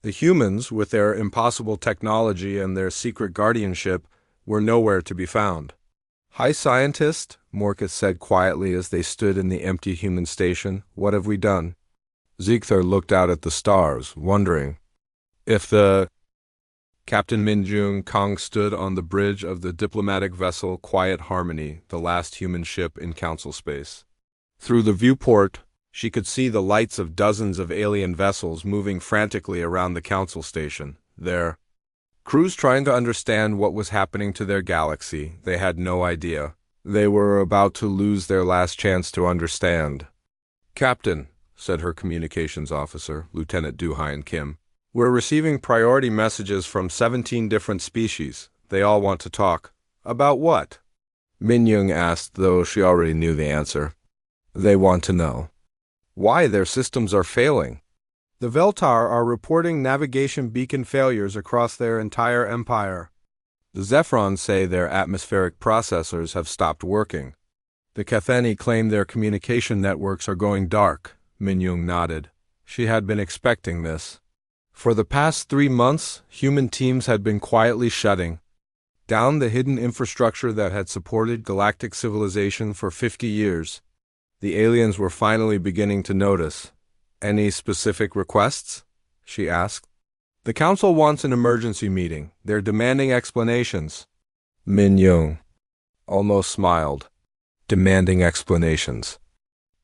[SPEAKER 1] the humans, with their impossible technology and their secret guardianship, were nowhere to be found. "Hi, scientist," Morkith said quietly as they stood in the empty human station. "What have we done?" Ziegler looked out at the stars, wondering if the Captain Minjung Kong stood on the bridge of the diplomatic vessel Quiet Harmony, the last human ship in council space. Through the viewport, she could see the lights of dozens of alien vessels moving frantically around the council station. Their crews trying to understand what was happening to their galaxy. They had no idea. They were about to lose their last chance to understand. "Captain," said her communications officer, Lieutenant Duhain Kim, "we're receiving priority messages from 17 different species. They all want to talk." "About what?" Minyoung asked, though she already knew the answer. "They want to know why their systems are failing. The Veltar are reporting navigation beacon failures across their entire empire. The Zephrons say their atmospheric processors have stopped working. The Catheni claim their communication networks are going dark." Minyoung nodded. She had been expecting this. For the past 3 months, human teams had been quietly shutting down the hidden infrastructure that had supported galactic civilization for 50 years. The aliens were finally beginning to notice. "Any specific requests?" she asked. "The council wants an emergency meeting. They're demanding explanations." Minyoung almost smiled. Demanding explanations.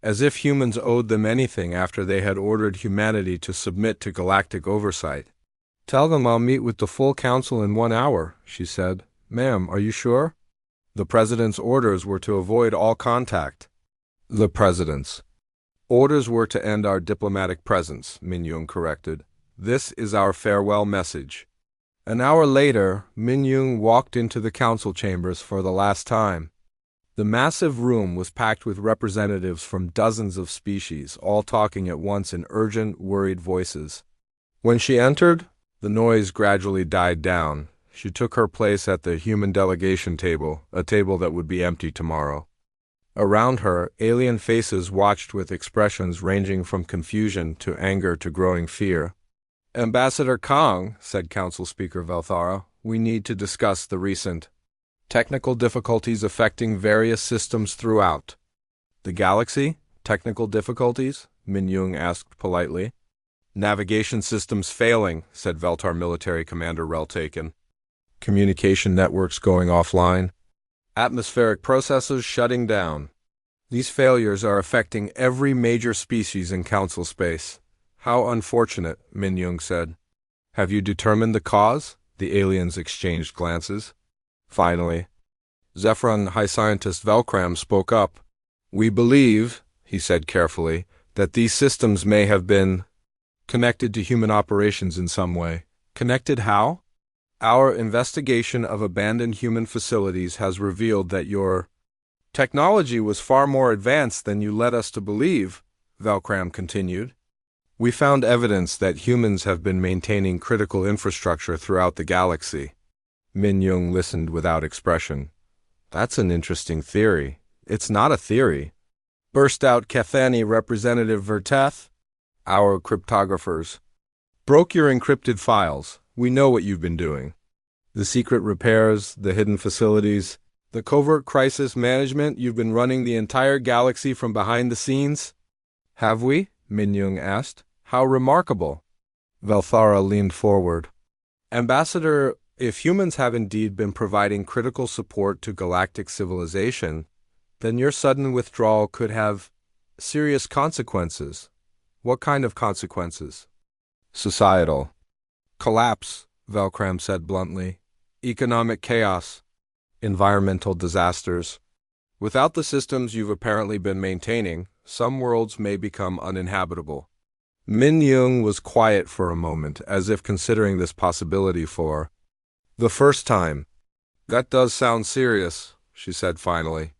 [SPEAKER 1] As if humans owed them anything after they had ordered humanity to submit to galactic oversight. "Tell them I'll meet with the full council in 1 hour," she said. "Ma'am, are you sure?" The president's orders were to avoid all contact. The president's orders were to end our diplomatic presence, Minyoung corrected. "This is our farewell message." An hour later, Minyoung walked into the council chambers for the last time. The massive room was packed with representatives from dozens of species, all talking at once in urgent, worried voices. When she entered, the noise gradually died down. She took her place at the human delegation table, a table that would be empty tomorrow. Around her, alien faces watched with expressions ranging from confusion to anger to growing fear. "Ambassador Kong," said Council Speaker Velthara, "we need to discuss the recent technical difficulties affecting various systems throughout the galaxy." "Technical difficulties?" Minyoung asked politely. "Navigation systems failing," said Veltar Military Commander Reltaken. "Communication networks going offline. Atmospheric processes shutting down." These failures are affecting every major species in Council space. How unfortunate, Min said. Have you determined the cause? The aliens exchanged glances. Finally, Zephyron High Scientist Velcram spoke up. We believe, he said carefully, that these systems may have been connected to human operations in some way. Connected how? Our investigation of abandoned human facilities has revealed that your technology was far more advanced than you led us to believe, Velcram continued. We found evidence that humans have been maintaining critical infrastructure throughout the galaxy. Min listened without expression. That's an interesting theory. It's not a theory, burst out Kethani Representative Verteth. Our cryptographers broke your encrypted files. We know what you've been doing. The secret repairs, the hidden facilities, the covert crisis management, you've been running the entire galaxy from behind the scenes? Have we? Min asked. How remarkable. Velthara leaned forward. Ambassador, if humans have indeed been providing critical support to galactic civilization, then your sudden withdrawal could have serious consequences. What kind of consequences? Societal collapse, Velcram said bluntly. Economic chaos. Environmental disasters. Without the systems you've apparently been maintaining, some worlds may become uninhabitable. Min was quiet for a moment, as if considering this possibility for the first time. That does sound serious, she said finally.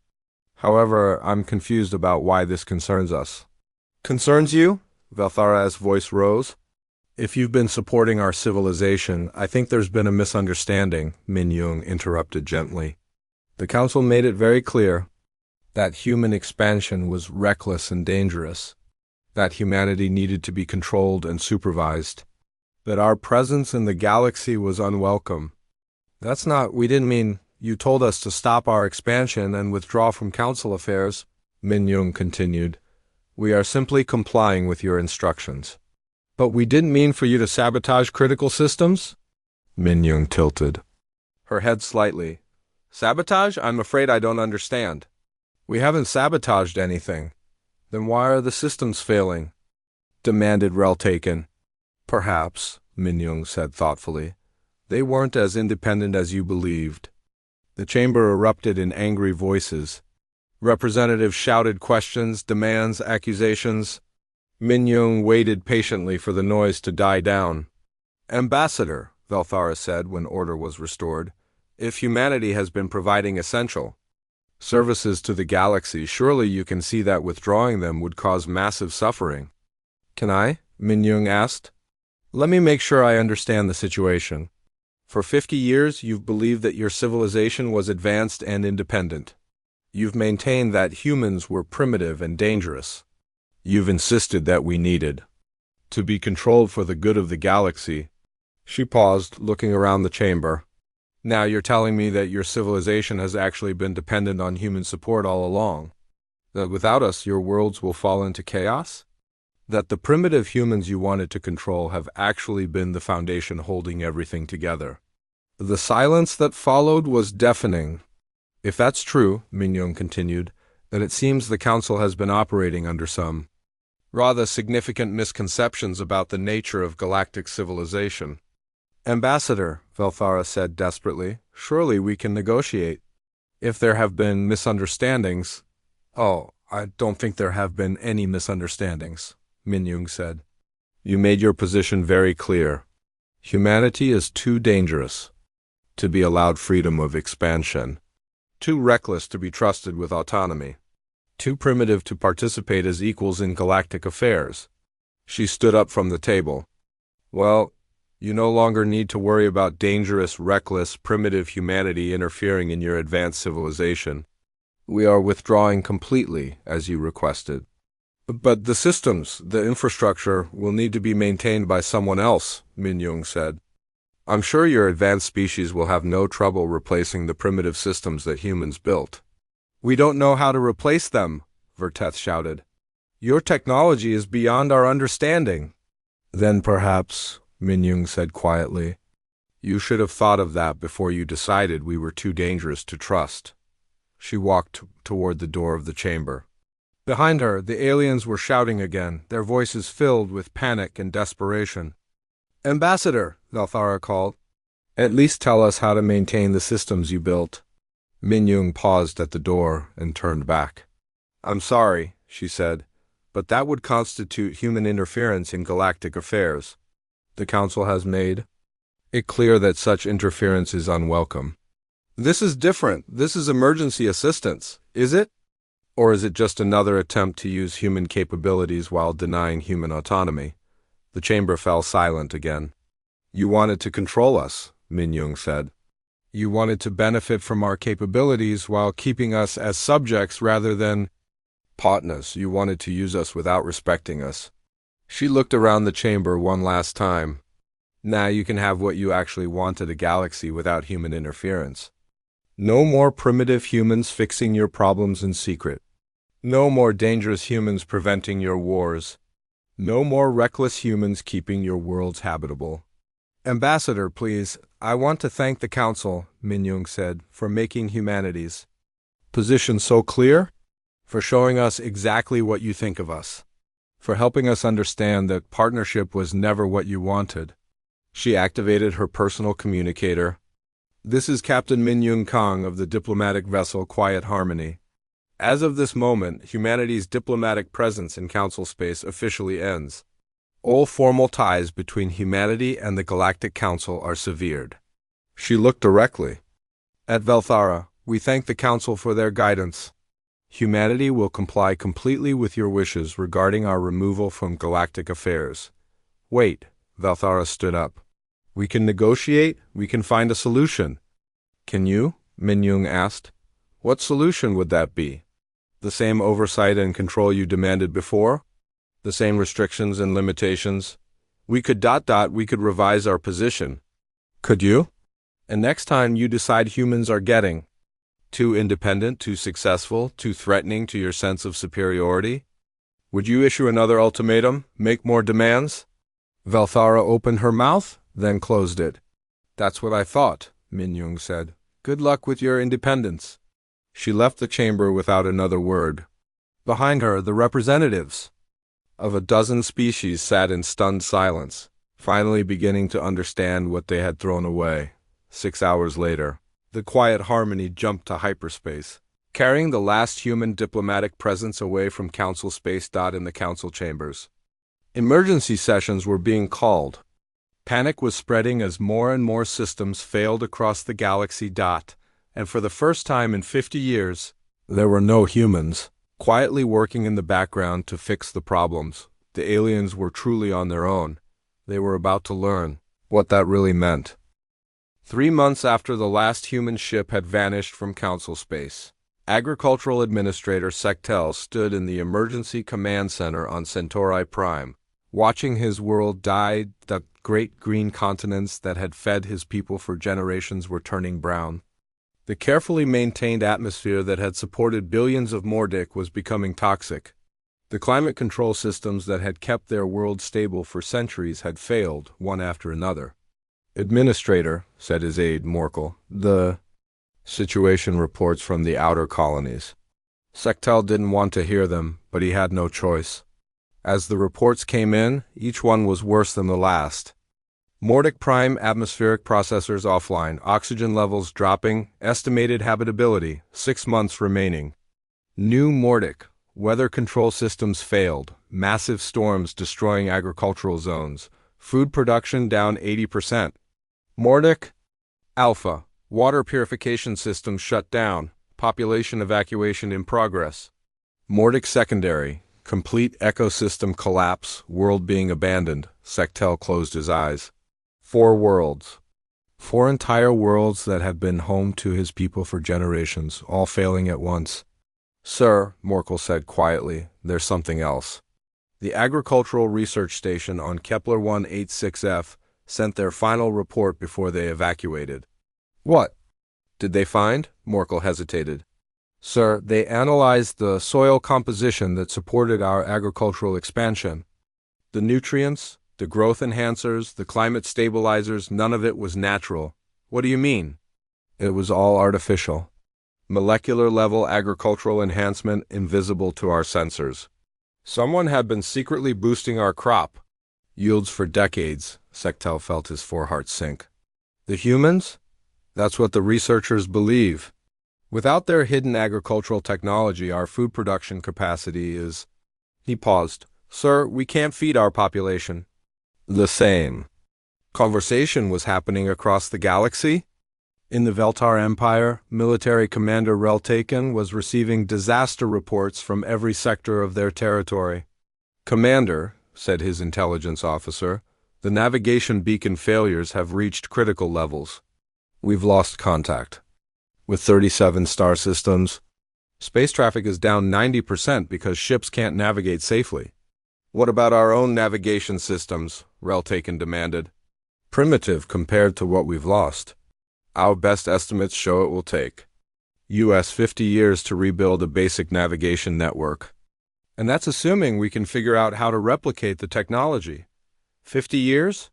[SPEAKER 1] However, I'm confused about why this concerns us. Concerns you? Velthara's voice rose. If you've been supporting our civilization, I think there's been a misunderstanding, Min interrupted gently. The Council made it very clear that human expansion was reckless and dangerous, that humanity needed to be controlled and supervised, that our presence in the galaxy was unwelcome. We didn't mean you told us to stop our expansion and withdraw from Council affairs, Min continued. We are simply complying with your instructions. But we didn't mean for you to sabotage critical systems? Min tilted her head slightly. Sabotage? I'm afraid I don't understand. We haven't sabotaged anything. Then why are the systems failing? Demanded Reltaken. Perhaps, Min said thoughtfully. They weren't as independent as you believed. The chamber erupted in angry voices. Representatives shouted questions, demands, accusations. Min waited patiently for the noise to die down. Ambassador, Velthara said when order was restored, if humanity has been providing essential services to the galaxy, surely you can see that withdrawing them would cause massive suffering. Can I? Min asked. Let me make sure I understand the situation. For 50 years, you've believed that your civilization was advanced and independent. You've maintained that humans were primitive and dangerous. You've insisted that we needed to be controlled for the good of the galaxy. She paused, looking around the chamber. Now you're telling me that your civilization has actually been dependent on human support all along. That without us, your worlds will fall into chaos? That the primitive humans you wanted to control have actually been the foundation holding everything together. The silence that followed was deafening. If that's true, Min continued, then it seems the Council has been operating under some rather significant misconceptions about the nature of galactic civilization. Ambassador, Velthara said desperately, surely we can negotiate. If there have been misunderstandings— Oh, I don't think there have been any misunderstandings, Min said. You made your position very clear. Humanity is too dangerous to be allowed freedom of expansion, too reckless to be trusted with autonomy, too primitive to participate as equals in galactic affairs. She stood up from the table. Well, you no longer need to worry about dangerous, reckless, primitive humanity interfering in your advanced civilization. We are withdrawing completely, as you requested. But the systems, the infrastructure, will need to be maintained by someone else, Min said. I'm sure your advanced species will have no trouble replacing the primitive systems that humans built. We don't know how to replace them, Verteth shouted. Your technology is beyond our understanding. Then perhaps, Min said quietly, you should have thought of that before you decided we were too dangerous to trust. She walked toward the door of the chamber. Behind her, the aliens were shouting again, their voices filled with panic and desperation. "Ambassador," Valthara called. "At least tell us how to maintain the systems you built." Minyoung paused at the door and turned back. "I'm sorry," she said, "but that would constitute human interference in galactic affairs. The Council has made it clear that such interference is unwelcome." "This is different. This is emergency assistance, is it? Or is it just another attempt to use human capabilities while denying human autonomy?" The chamber fell silent again. "You wanted to control us," Minyoung said. "You wanted to benefit from our capabilities while keeping us as subjects rather than partners. You wanted to use us without respecting us." She looked around the chamber one last time. "Now you can have what you actually wanted, a galaxy without human interference. No more primitive humans fixing your problems in secret. No more dangerous humans preventing your wars. No more reckless humans keeping your worlds habitable." "Ambassador, please, I want to thank the Council," Minyoung said, "for making humanity's position so clear, for showing us exactly what you think of us, for helping us understand that partnership was never what you wanted." She activated her personal communicator. "This is Captain Minyoung Kang of the diplomatic vessel Quiet Harmony. As of this moment, humanity's diplomatic presence in Council space officially ends. All formal ties between humanity and the Galactic Council are severed." She looked directly at Valthara. "We thank the Council for their guidance. Humanity will comply completely with your wishes regarding our removal from galactic affairs." "Wait," Valthara stood up. "We can negotiate, we can find a solution." "Can you?" Minyoung asked. "What solution would that be? The same oversight and control you demanded before? The same restrictions and limitations? We could revise our position." "Could you? And next time you decide humans are getting too independent, too successful, too threatening to your sense of superiority, would you issue another ultimatum, make more demands?" Valthara opened her mouth, then closed it. "That's what I thought," Minyoung said. "Good luck with your independence." She left the chamber without another word. Behind her, the representatives of a dozen species sat in stunned silence, finally beginning to understand what they had thrown away. 6 hours later, the Quiet Harmony jumped to hyperspace, carrying the last human diplomatic presence away from Council space. In the Council chambers, emergency sessions were being called. Panic was spreading as more and more systems failed across the galaxy. And for the first time in 50 years, there were no humans quietly working in the background to fix the problems. The aliens were truly on their own. They were about to learn what that really meant. 3 months after the last human ship had vanished from Council space, Agricultural Administrator Sectel stood in the Emergency Command Center on Centauri Prime, watching his world die. The great green continents that had fed his people for generations were turning brown. The carefully maintained atmosphere that had supported billions of Mordic was becoming toxic. The climate control systems that had kept their world stable for centuries had failed, one after another. "Administrator," said his aide Morkel, "the situation reports from the outer colonies." Sectel didn't want to hear them, but he had no choice. As the reports came in, each one was worse than the last. Mordic Prime atmospheric processors offline, oxygen levels dropping, estimated habitability, 6 months remaining. New Mordic, weather control systems failed, massive storms destroying agricultural zones, food production down 80%. Mordic Alpha, water purification systems shut down, population evacuation in progress. Mordic Secondary, complete ecosystem collapse, world being abandoned. Sectel closed his eyes. 4 worlds. 4 entire worlds that had been home to his people for generations, all failing at once. "Sir," Morkel said quietly, "there's something else." The Agricultural Research Station on Kepler 186f sent their final report before they evacuated. "What did they find?" Morkel hesitated. "Sir, they analyzed the soil composition that supported our agricultural expansion. The nutrients, the growth enhancers, the climate stabilizers, none of it was natural." "What do you mean?" "It was all artificial." molecular-level agricultural enhancement invisible to our sensors. Someone had been secretly boosting our crop yields for decades. Sectel felt his foreheart sink. The humans? That's what the researchers believe. Without their hidden agricultural technology, our food production capacity is... He paused. Sir, we can't feed our population. The same conversation was happening across the galaxy. In the Veltar Empire, military commander Reltaken was receiving disaster reports from every sector of their territory. Commander, said his intelligence officer, the navigation beacon failures have reached critical levels. We've lost contact with 37 star systems. Space traffic is down 90% because ships can't navigate safely. What about our own navigation systems? Reltaken demanded. Primitive compared to what we've lost. Our best estimates show it will take US 50 years to rebuild a basic navigation network. And that's assuming we can figure out how to replicate the technology. 50 years?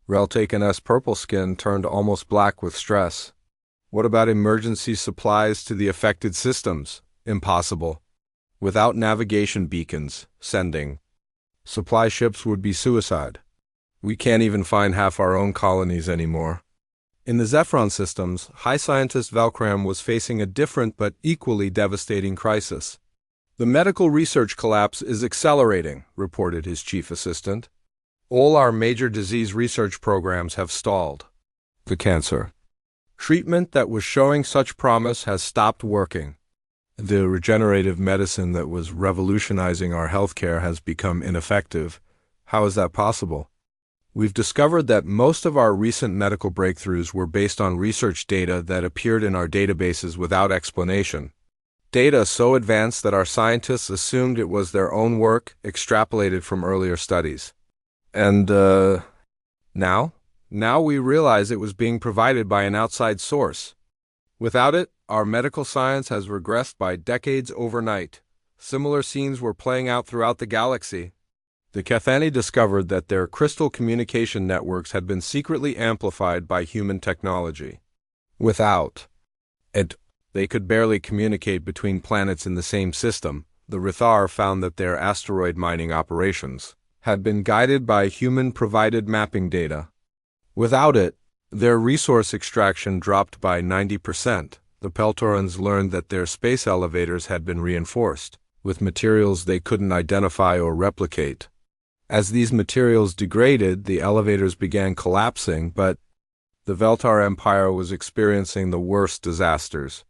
[SPEAKER 1] Reltaken's purple skin turned almost black with stress. What about emergency supplies to the affected systems? Impossible. Without navigation beacons, sending supply ships would be suicide. We can't even find half our own colonies anymore. In the Zephron systems, high scientist Valkram was facing a different but equally devastating crisis. The medical research collapse is accelerating, reported his chief assistant. All our major disease research programs have stalled. The cancer treatment that was showing such promise has stopped working. The regenerative medicine that was revolutionizing our healthcare has become ineffective. How is that possible? We've discovered that most of our recent medical breakthroughs were based on research data that appeared in our databases without explanation. Data so advanced that our scientists assumed it was their own work, extrapolated from earlier studies. And, now? Now we realize it was being provided by an outside source. Without it, our medical science has regressed by decades overnight. Similar scenes were playing out throughout the galaxy. The Cathani discovered that their crystal communication networks had been secretly amplified by human technology. Without it, they could barely communicate between planets in the same system. The Rithar found that their asteroid mining operations had been guided by human-provided mapping data. Without it, their resource extraction dropped by 90%. The Peltorans learned that their space elevators had been reinforced with materials they couldn't identify or replicate. As these materials degraded, the elevators began collapsing, but the Veltar Empire was experiencing the worst disasters.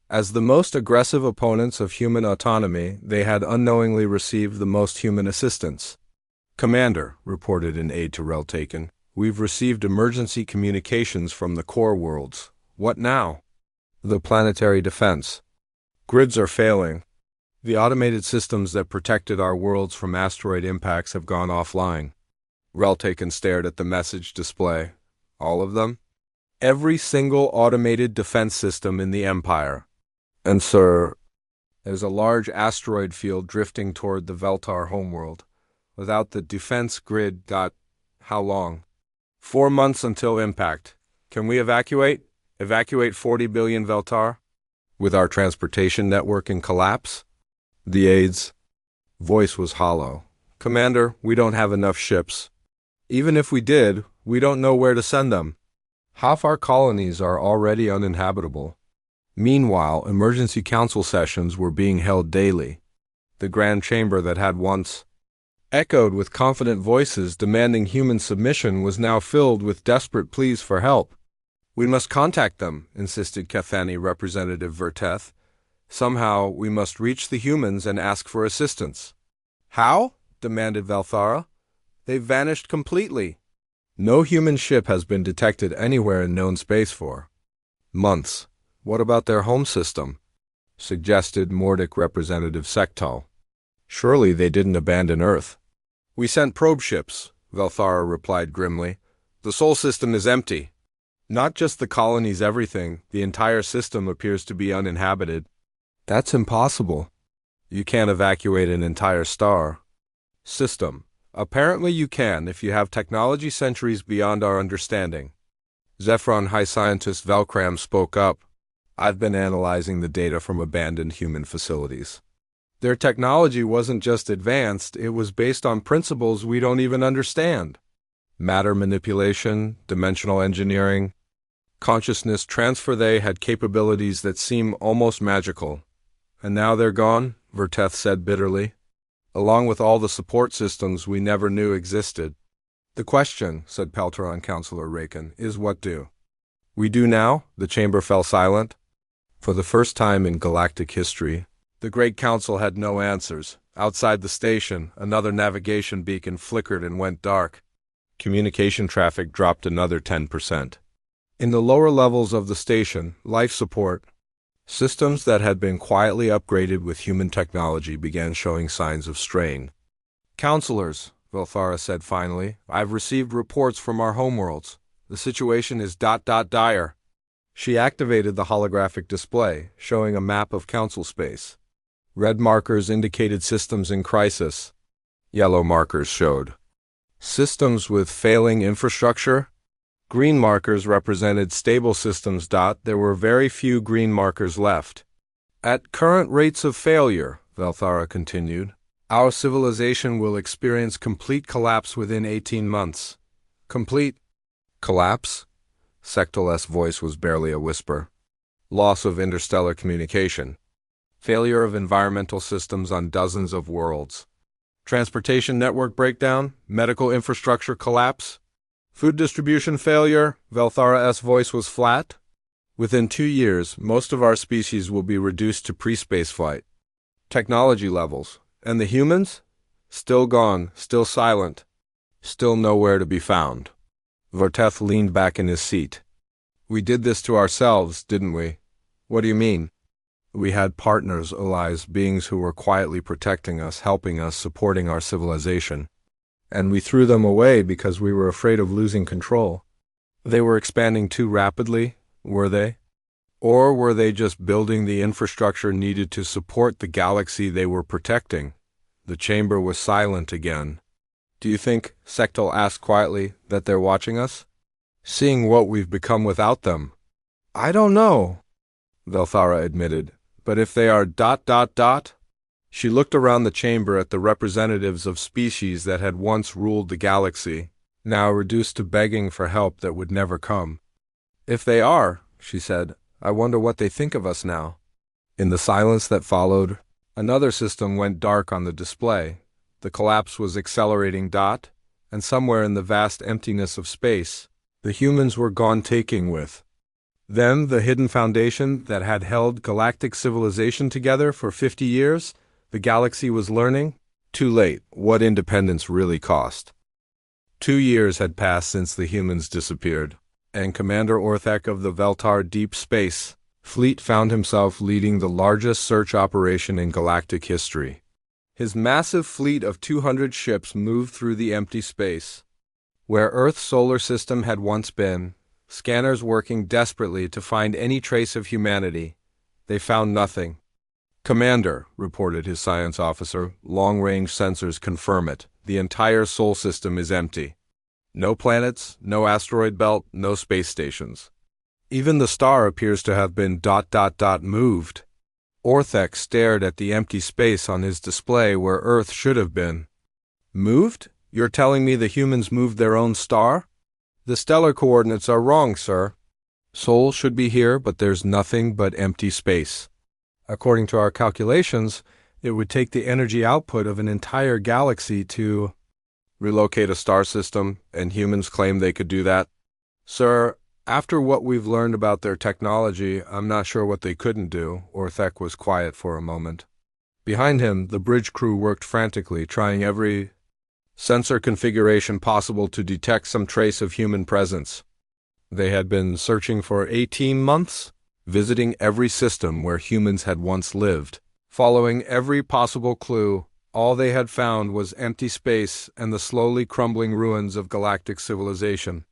[SPEAKER 1] As the most aggressive opponents of human autonomy, they had unknowingly received the most human assistance. Commander, reported an aide to Reltaken, we've received emergency communications from the core worlds. What now? The planetary defense grids are failing. The automated systems that protected our worlds from asteroid impacts have gone offline. Reltaken stared at the message display. All of them? Every single automated defense system in the Empire. And sir, there's a large asteroid field drifting toward the Veltar homeworld. Without the defense grid, how long? 4 months until impact. Can we evacuate? Evacuate 40 billion Veltar? With our transportation network in collapse? The aide's voice was hollow. Commander, we don't have enough ships. Even if we did, we don't know where to send them. Half our colonies are already uninhabitable. Meanwhile, emergency council sessions were being held daily. The Grand Chamber that had once echoed with confident voices demanding human submission was now filled with desperate pleas for help. We must contact them, insisted Cathani Representative Verteth. Somehow, we must reach the humans and ask for assistance. How? Demanded Valthara. They've vanished completely. No human ship has been detected anywhere in known space for months. What about their home system? Suggested Mordic Representative Sectal. Surely they didn't abandon Earth. We sent probe ships, Valthara replied grimly. The Sol system is empty. Not just the colony's everything, the entire system appears to be uninhabited. That's impossible. You can't evacuate an entire star system. Apparently you can if you have technology centuries beyond our understanding. Zephron High Scientist Valkram spoke up. I've been analyzing the data from abandoned human facilities. Their technology wasn't just advanced, it was based on principles we don't even understand. Matter manipulation, dimensional engineering, consciousness transfer. They had capabilities that seem almost magical. And now they're gone, Verteth said bitterly, along with all the support systems we never knew existed. The question, said Peltron Counselor Rakin, is what do? We do now? The chamber fell silent. For the first time in galactic history, the Great Council had no answers. Outside the station, another navigation beacon flickered and went dark. Communication traffic dropped another 10%. In the lower levels of the station, life support systems that had been quietly upgraded with human technology began showing signs of strain. Counselors, Velthara said finally, I've received reports from our homeworlds. The situation is dire. She activated the holographic display, showing a map of council space. Red markers indicated systems in crisis. Yellow markers showed systems with failing infrastructure. Green markers represented stable systems. There were very few green markers left. At current rates of failure, Velthara continued, our civilization will experience complete collapse within 18 months. Complete collapse? Sectal's voice was barely a whisper. Loss of interstellar communication. Failure of environmental systems on dozens of worlds. Transportation network breakdown, medical infrastructure collapse. Food distribution failure, Velthara's voice was flat. Within 2 years, most of our species will be reduced to pre-space flight. Technology levels. And the humans? Still gone, still silent, still nowhere to be found. Verteth leaned back in his seat. We did this to ourselves, didn't we? What do you mean? We had partners, allies, beings who were quietly protecting us, helping us, supporting our civilization. And we threw them away because we were afraid of losing control. They were expanding too rapidly, were they? Or were they just building the infrastructure needed to support the galaxy they were protecting? The chamber was silent again. Do you think, Sectal asked quietly, that they're watching us? Seeing what we've become without them? I don't know, Velthara admitted. But if they are ... She looked around the chamber at the representatives of species that had once ruled the galaxy, now reduced to begging for help that would never come. If they are, she said, I wonder what they think of us now. In the silence that followed, another system went dark on the display. The collapse was accelerating. And somewhere in the vast emptiness of space, the humans were gone, taking with them the hidden foundation that had held galactic civilization together for 50 years. The galaxy was learning, too late, what independence really cost. 2 years had passed since the humans disappeared, and Commander Orthek of the Veltar Deep Space Fleet found himself leading the largest search operation in galactic history. His massive fleet of 200 ships moved through the empty space. Where Earth's solar system had once been, scanners working desperately to find any trace of humanity. They found nothing. Commander, reported his science officer, long-range sensors confirm it. The entire Sol system is empty. No planets, no asteroid belt, no space stations. Even the star appears to have been ... moved. Orthek stared at the empty space on his display where Earth should have been. Moved? You're telling me the humans moved their own star? The stellar coordinates are wrong, sir. Sol should be here, but there's nothing but empty space. According to our calculations, it would take the energy output of an entire galaxy to relocate a star system, and humans claim they could do that. Sir, after what we've learned about their technology, I'm not sure what they couldn't do. Orthek was quiet for a moment. Behind him, the bridge crew worked frantically, trying every sensor configuration possible to detect some trace of human presence. They had been searching for 18 months, visiting every system where humans had once lived, following every possible clue. All they had found was empty space and the slowly crumbling ruins of galactic civilization.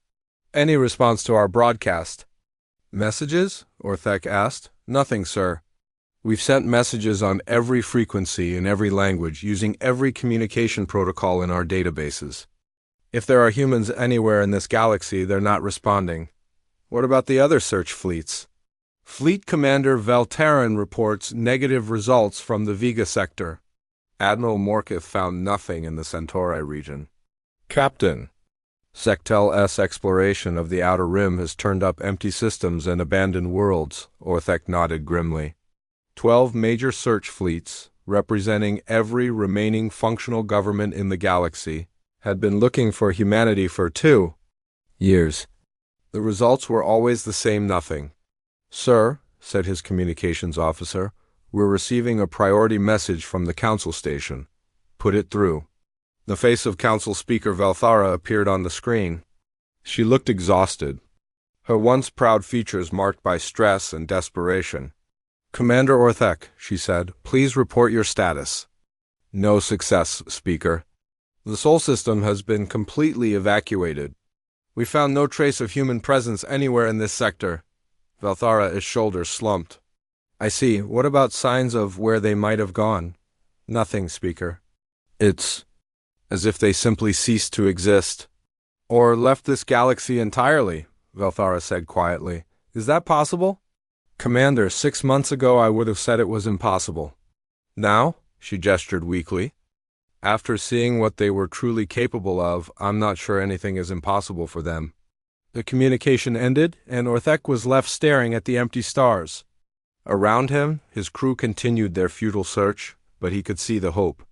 [SPEAKER 1] Any response to our broadcast? Messages? Orthek asked. Nothing, sir. We've sent messages on every frequency in every language, using every communication protocol in our databases. If there are humans anywhere in this galaxy, they're not responding. What about the other search fleets? Fleet Commander Veltaran reports negative results from the Vega sector. Admiral Morkith found nothing in the Centauri region. Captain, Sectel's exploration of the Outer Rim has turned up empty systems and abandoned worlds, Orthek nodded grimly. 12 major search fleets, representing every remaining functional government in the galaxy, had been looking for humanity for 2 years. The results were always the same: nothing. Sir, said his communications officer, we're receiving a priority message from the Council station. Put it through. The face of Council Speaker Velthara appeared on the screen. She looked exhausted, her once proud features marked by stress and desperation. Commander Orthek, she said, please report your status. No success, Speaker. The Sol system has been completely evacuated. We found no trace of human presence anywhere in this sector. Velthara's shoulders slumped. I see. What about signs of where they might have gone? Nothing, Speaker. It's as if they simply ceased to exist. Or left this galaxy entirely, Velthara said quietly. Is that possible? Commander, 6 months ago I would have said it was impossible. Now? She gestured weakly. After seeing what they were truly capable of, I'm not sure anything is impossible for them. The communication ended, and Orthek was left staring at the empty stars. Around him, his crew continued their futile search, but he could see the hope.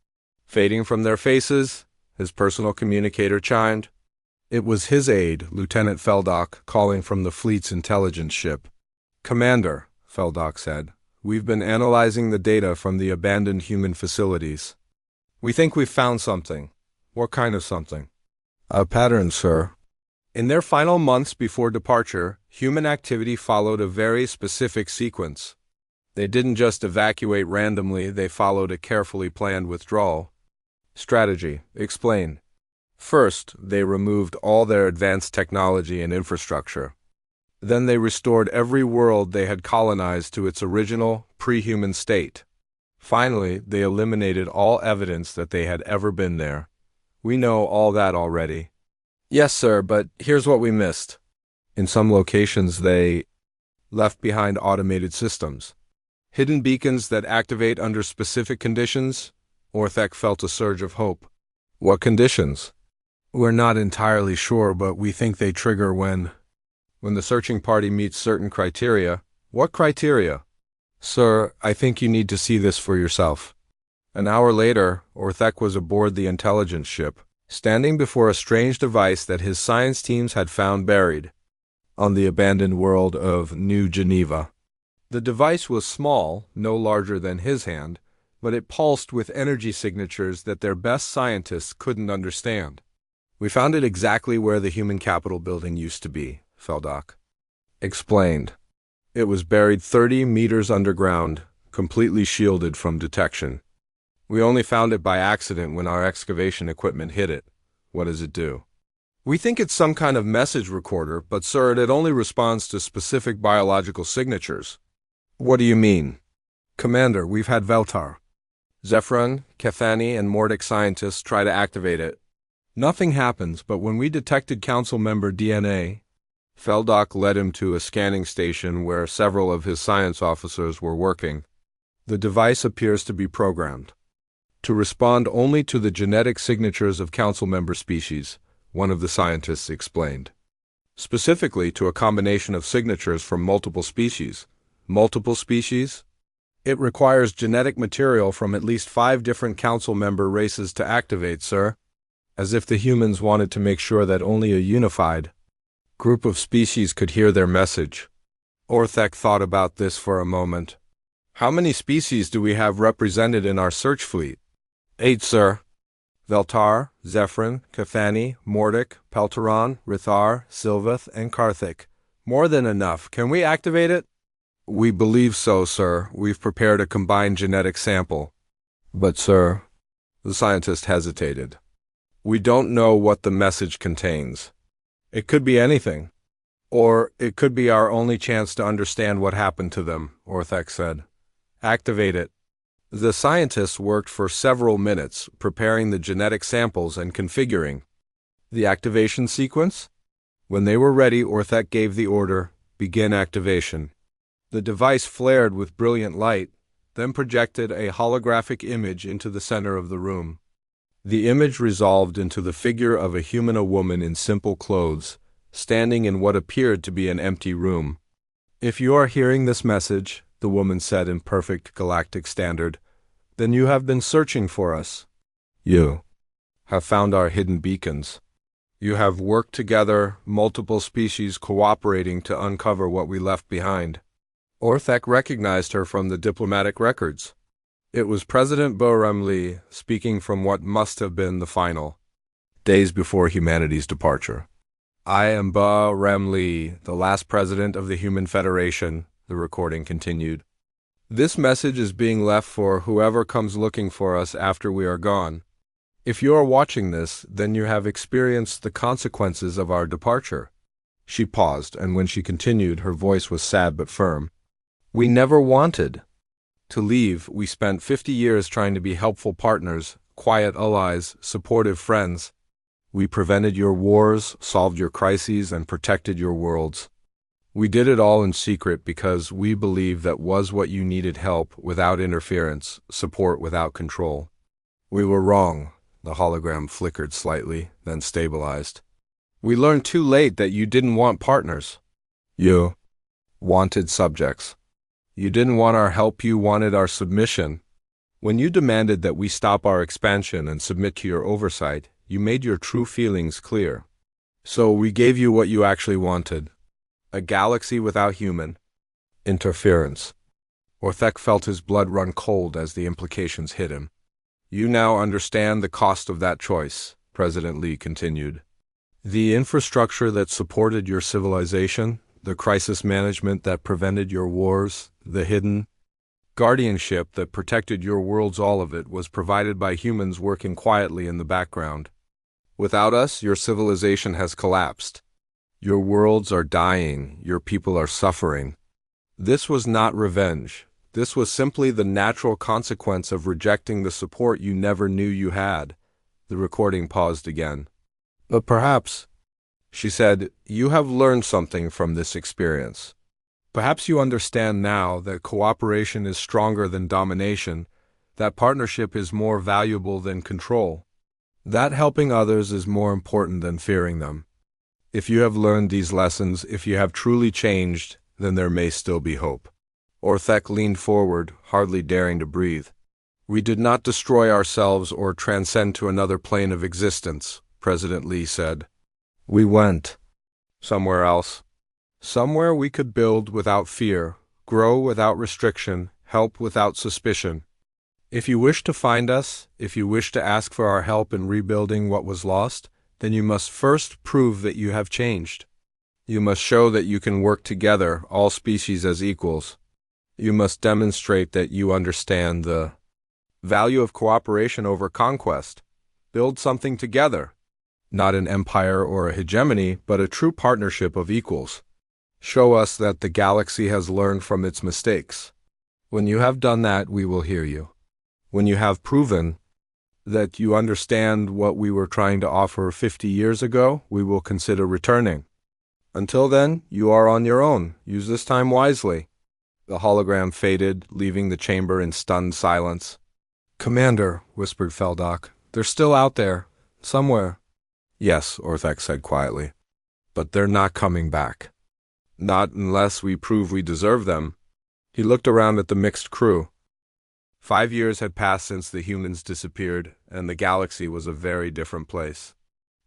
[SPEAKER 1] Fading from their faces, his personal communicator chimed. It was his aide, Lieutenant Feldock, calling from the fleet's intelligence ship. Commander, Feldock said, we've been analyzing the data from the abandoned human facilities. We think we've found something. What kind of something? A pattern, sir. In their final months before departure, human activity followed a very specific sequence. They didn't just evacuate randomly, they followed a carefully planned withdrawal. Strategy. Explain. First, they removed all their advanced technology and infrastructure. Then they restored every world they had colonized to its original, pre-human state. Finally, they eliminated all evidence that they had ever been there. We know all that already. Yes, sir, but here's what we missed. In some locations they left behind automated systems. Hidden beacons that activate under specific conditions. Orthek felt a surge of hope. What conditions? We're not entirely sure, but we think they trigger when the searching party meets certain criteria. What criteria? Sir, I think you need to see this for yourself. An hour later, Orthek was aboard the intelligence ship, standing before a strange device that his science teams had found buried on the abandoned world of New Geneva. The device was small, no larger than his hand, but it pulsed with energy signatures that their best scientists couldn't understand. We found it exactly where the human capital building used to be, Feldock explained. It was buried 30 meters underground, completely shielded from detection. We only found it by accident when our excavation equipment hit it. What does it do? We think it's some kind of message recorder, but sir, it only responds to specific biological signatures. What do you mean? Commander, we've had Veltar, Zephyron, Cathani, and Mordic scientists try to activate it. Nothing happens, but when we detected council member DNA, Feldock led him to a scanning station where several of his science officers were working. The device appears to be programmed to respond only to the genetic signatures of council member species, one of the scientists explained. Specifically to a combination of signatures from multiple species. Multiple species? It requires genetic material from at least 5 different council member races to activate, sir. As if the humans wanted to make sure that only a unified group of species could hear their message. Orthek thought about this for a moment. How many species do we have represented in our search fleet? 8, sir. Veltar, Zephyrin, Cathani, Mordic, Pelteron, Rithar, Sylvath, and Karthik. More than enough. Can we activate it? We believe so, sir. We've prepared a combined genetic sample. But, sir, the scientist hesitated. We don't know what the message contains. It could be anything. Or it could be our only chance to understand what happened to them, Orthek said. Activate it. The scientists worked for several minutes, preparing the genetic samples and configuring the activation sequence. When they were ready, Orthek gave the order, begin activation. The device flared with brilliant light, then projected a holographic image into the center of the room. The image resolved into the figure of a human woman in simple clothes, standing in what appeared to be an empty room. "If you are hearing this message," the woman said in perfect galactic standard, "then you have been searching for us. You have found our hidden beacons. You have worked together, multiple species cooperating to uncover what we left behind." Orthek recognized her from the diplomatic records. It was President Bo-Ram-Lee speaking from what must have been the final days before humanity's departure. "I am Bo-Ram-Lee, the last president of the Human Federation," the recording continued. "This message is being left for whoever comes looking for us after we are gone. If you are watching this, then you have experienced the consequences of our departure." She paused, and when she continued, her voice was sad but firm. "We never wanted to leave. We spent 50 years trying to be helpful partners, quiet allies, supportive friends. We prevented your wars, solved your crises, and protected your worlds. We did it all in secret because we believed that was what you needed: help without interference, support without control. We were wrong." The hologram flickered slightly, then stabilized. "We learned too late that you didn't want partners. You wanted subjects. You didn't want our help, you wanted our submission. When you demanded that we stop our expansion and submit to your oversight, you made your true feelings clear. So we gave you what you actually wanted: a galaxy without human interference." Orthek felt his blood run cold as the implications hit him. "You now understand the cost of that choice," President Lee continued. "The infrastructure that supported your civilization, the crisis management that prevented your wars, the hidden guardianship that protected your worlds, all of it was provided by humans working quietly in the background. Without us, your civilization has collapsed. Your worlds are dying, your people are suffering. This was not revenge. This was simply the natural consequence of rejecting the support you never knew you had." The recording paused again. "But perhaps," she said, "you have learned something from this experience. Perhaps you understand now that cooperation is stronger than domination, that partnership is more valuable than control, that helping others is more important than fearing them. If you have learned these lessons, if you have truly changed, then there may still be hope." Orthek leaned forward, hardly daring to breathe. "We did not destroy ourselves or transcend to another plane of existence," President Lee said. "We went somewhere else. Somewhere we could build without fear, grow without restriction, help without suspicion. If you wish to find us, if you wish to ask for our help in rebuilding what was lost, then you must first prove that you have changed. You must show that you can work together, all species as equals. You must demonstrate that you understand the value of cooperation over conquest. Build something together. Not an empire or a hegemony, but a true partnership of equals. Show us that the galaxy has learned from its mistakes. When you have done that, we will hear you. When you have proven that you understand what we were trying to offer 50 years ago, we will consider returning. Until then, you are on your own. Use this time wisely." The hologram faded, leaving the chamber in stunned silence. "Commander," whispered Feldok, "they're still out there, somewhere." "Yes," Orthek said quietly. "But they're not coming back. Not unless we prove we deserve them." He looked around at the mixed crew. 5 years had passed since the humans disappeared, and the galaxy was a very different place.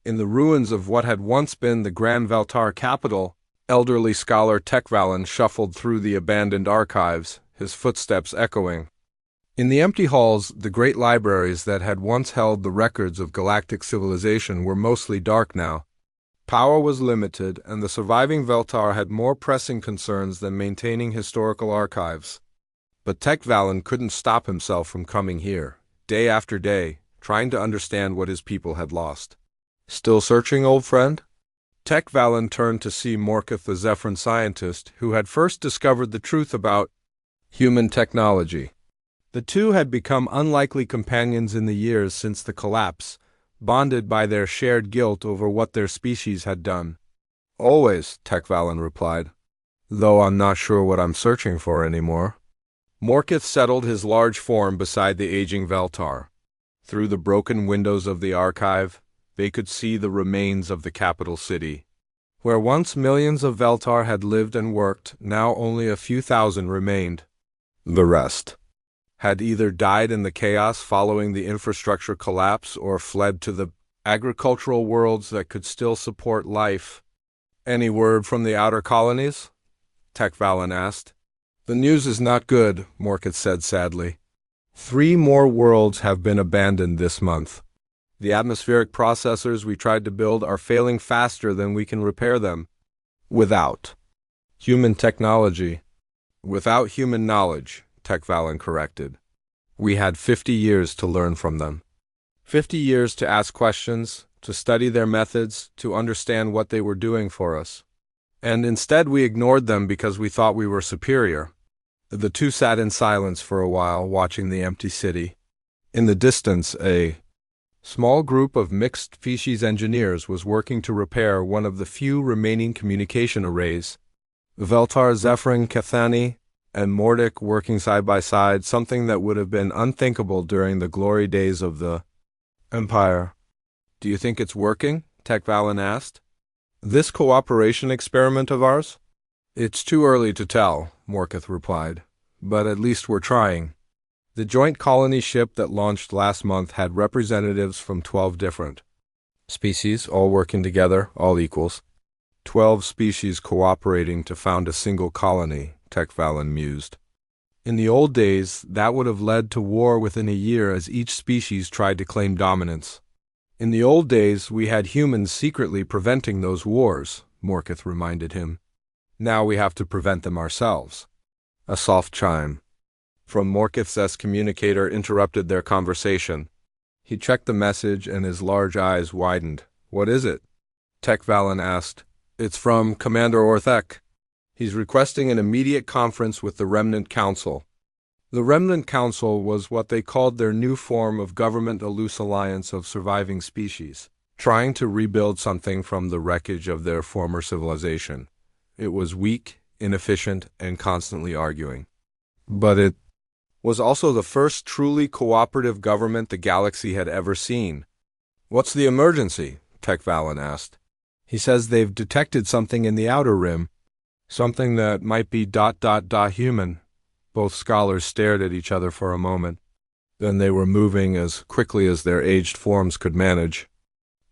[SPEAKER 1] In the ruins of what had once been the Grand Veltar capital, elderly scholar Tekvalan shuffled through the abandoned archives, his footsteps echoing. In the empty halls, the great libraries that had once held the records of galactic civilization were mostly dark now. Power was limited, and the surviving Veltar had more pressing concerns than maintaining historical archives. But Tekvalan couldn't stop himself from coming here, day after day, trying to understand what his people had lost. "Still searching, old friend?" Tekvalan turned to see Morkith, the Zephyrin scientist, who had first discovered the truth about human technology. The two had become unlikely companions in the years since the collapse, bonded by their shared guilt over what their species had done. "Always," Tekvalan replied. though I'm not sure what I'm searching for anymore. Morkith settled his large form beside the aging Veltar. Through the broken windows of the archive, they could see the remains of the capital city. Where once millions of Veltar had lived and worked, now only a few thousand remained. The rest had either died in the chaos following the infrastructure collapse or fled to the agricultural worlds that could still support life. "Any word from the outer colonies?" Tech Valen asked. "The news is not good," Morkith said sadly. 3 more worlds have been abandoned this month. The atmospheric processors we tried to build are failing faster than we can repair them. Without human technology. Without human knowledge, Tech Valen corrected. We had 50 years to learn from them. 50 years to ask questions, to study their methods, to understand what they were doing for us. And instead we ignored them because we thought we were superior. The two sat in silence for a while, watching the empty city. In the distance, a small group of mixed-species engineers was working to repair one of the few remaining communication arrays. Veltar, Zephyrin, Cathani, and Mordic working side by side, something that would have been unthinkable during the glory days of the Empire. "Do you think it's working?" Tech Valen asked. "This cooperation experiment of ours?" "It's too early to tell," Morkith replied, "but at least we're trying." The joint colony ship that launched last month had representatives from 12 different species, all working together, all equals. 12 species cooperating to found a single colony, Tech Valen mused. In the old days, that would have led to war within a year as each species tried to claim dominance. In the old days, we had humans secretly preventing those wars, Morkith reminded him. Now we have to prevent them ourselves. A soft chime from Morkith's communicator interrupted their conversation. He checked the message and his large eyes widened. "What is it?" Tech Valen asked. "It's from Commander Orthek. He's requesting an immediate conference with the Remnant Council." The Remnant Council was what they called their new form of government, a loose alliance of surviving species, trying to rebuild something from the wreckage of their former civilization. It was weak, inefficient, and constantly arguing. But it was also the first truly cooperative government the galaxy had ever seen. "What's the emergency?" Tech Valen asked. "He says they've detected something in the outer rim. Something that might be ... human." Both scholars stared at each other for a moment. Then they were moving as quickly as their aged forms could manage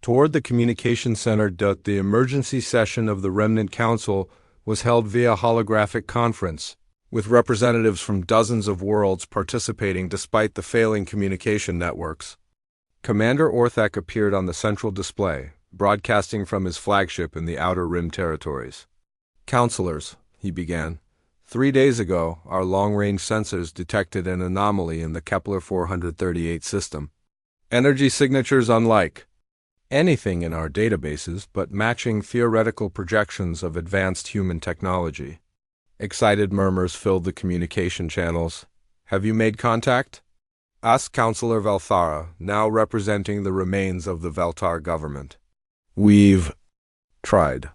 [SPEAKER 1] toward the communication center. The emergency session of the Remnant Council was held via holographic conference, with representatives from dozens of worlds participating despite the failing communication networks. Commander Orthek appeared on the central display, broadcasting from his flagship in the Outer Rim territories. "Counselors," he began, 3 days ago, our long-range sensors detected an anomaly in the Kepler 438 system. Energy signatures unlike anything in our databases, but matching theoretical projections of advanced human technology." Excited murmurs filled the communication channels. "Have you made contact?" asked Counselor Velthara, now representing the remains of the Veltar government. "We've tried.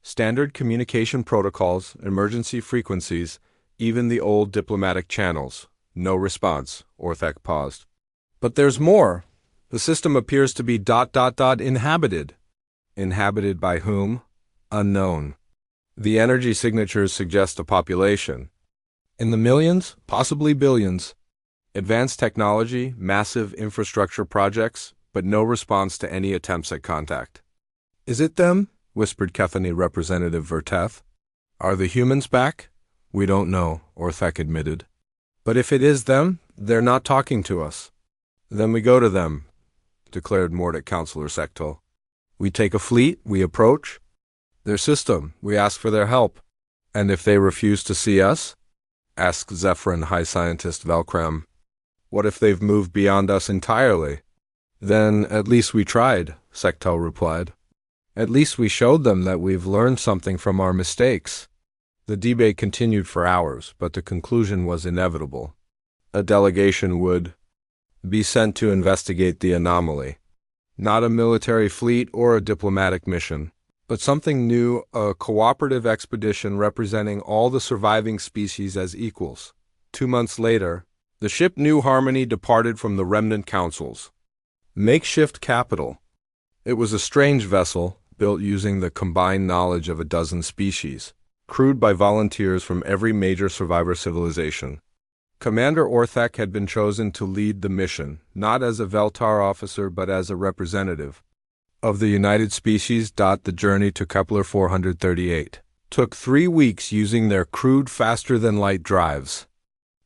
[SPEAKER 1] Standard communication protocols, emergency frequencies, even the old diplomatic channels. No response," Orthek paused. "But there's more. The system appears to be ... inhabited. Inhabited by whom? Unknown. The energy signatures suggest a population. In the millions, possibly billions. Advanced technology, massive infrastructure projects, but no response to any attempts at contact." "Is it them?" whispered Cathani Representative Verteth. "Are the humans back?" "We don't know," Orthek admitted. "But if it is them, they're not talking to us." "Then we go to them," declared Mordic Counselor Sectel. "We take a fleet, we approach their system, we ask for their help." "And if they refuse to see us?" asked Zephyrin High Scientist Velcram. "What if they've moved beyond us entirely?" "Then at least we tried," Sectel replied. "At least we showed them that we've learned something from our mistakes." The debate continued for hours, but the conclusion was inevitable. A delegation would be sent to investigate the anomaly. Not a military fleet or a diplomatic mission. but something new, a cooperative expedition representing all the surviving species as equals. 2 months later, the ship New Harmony departed from the remnant council's makeshift capital. It was a strange vessel, built using the combined knowledge of a dozen species, crewed by volunteers from every major survivor civilization. Commander Orthak had been chosen to lead the mission, not as a Veltar officer but as a representative of the United Species. The journey to Kepler 438 took 3 weeks using their crude faster-than-light drives.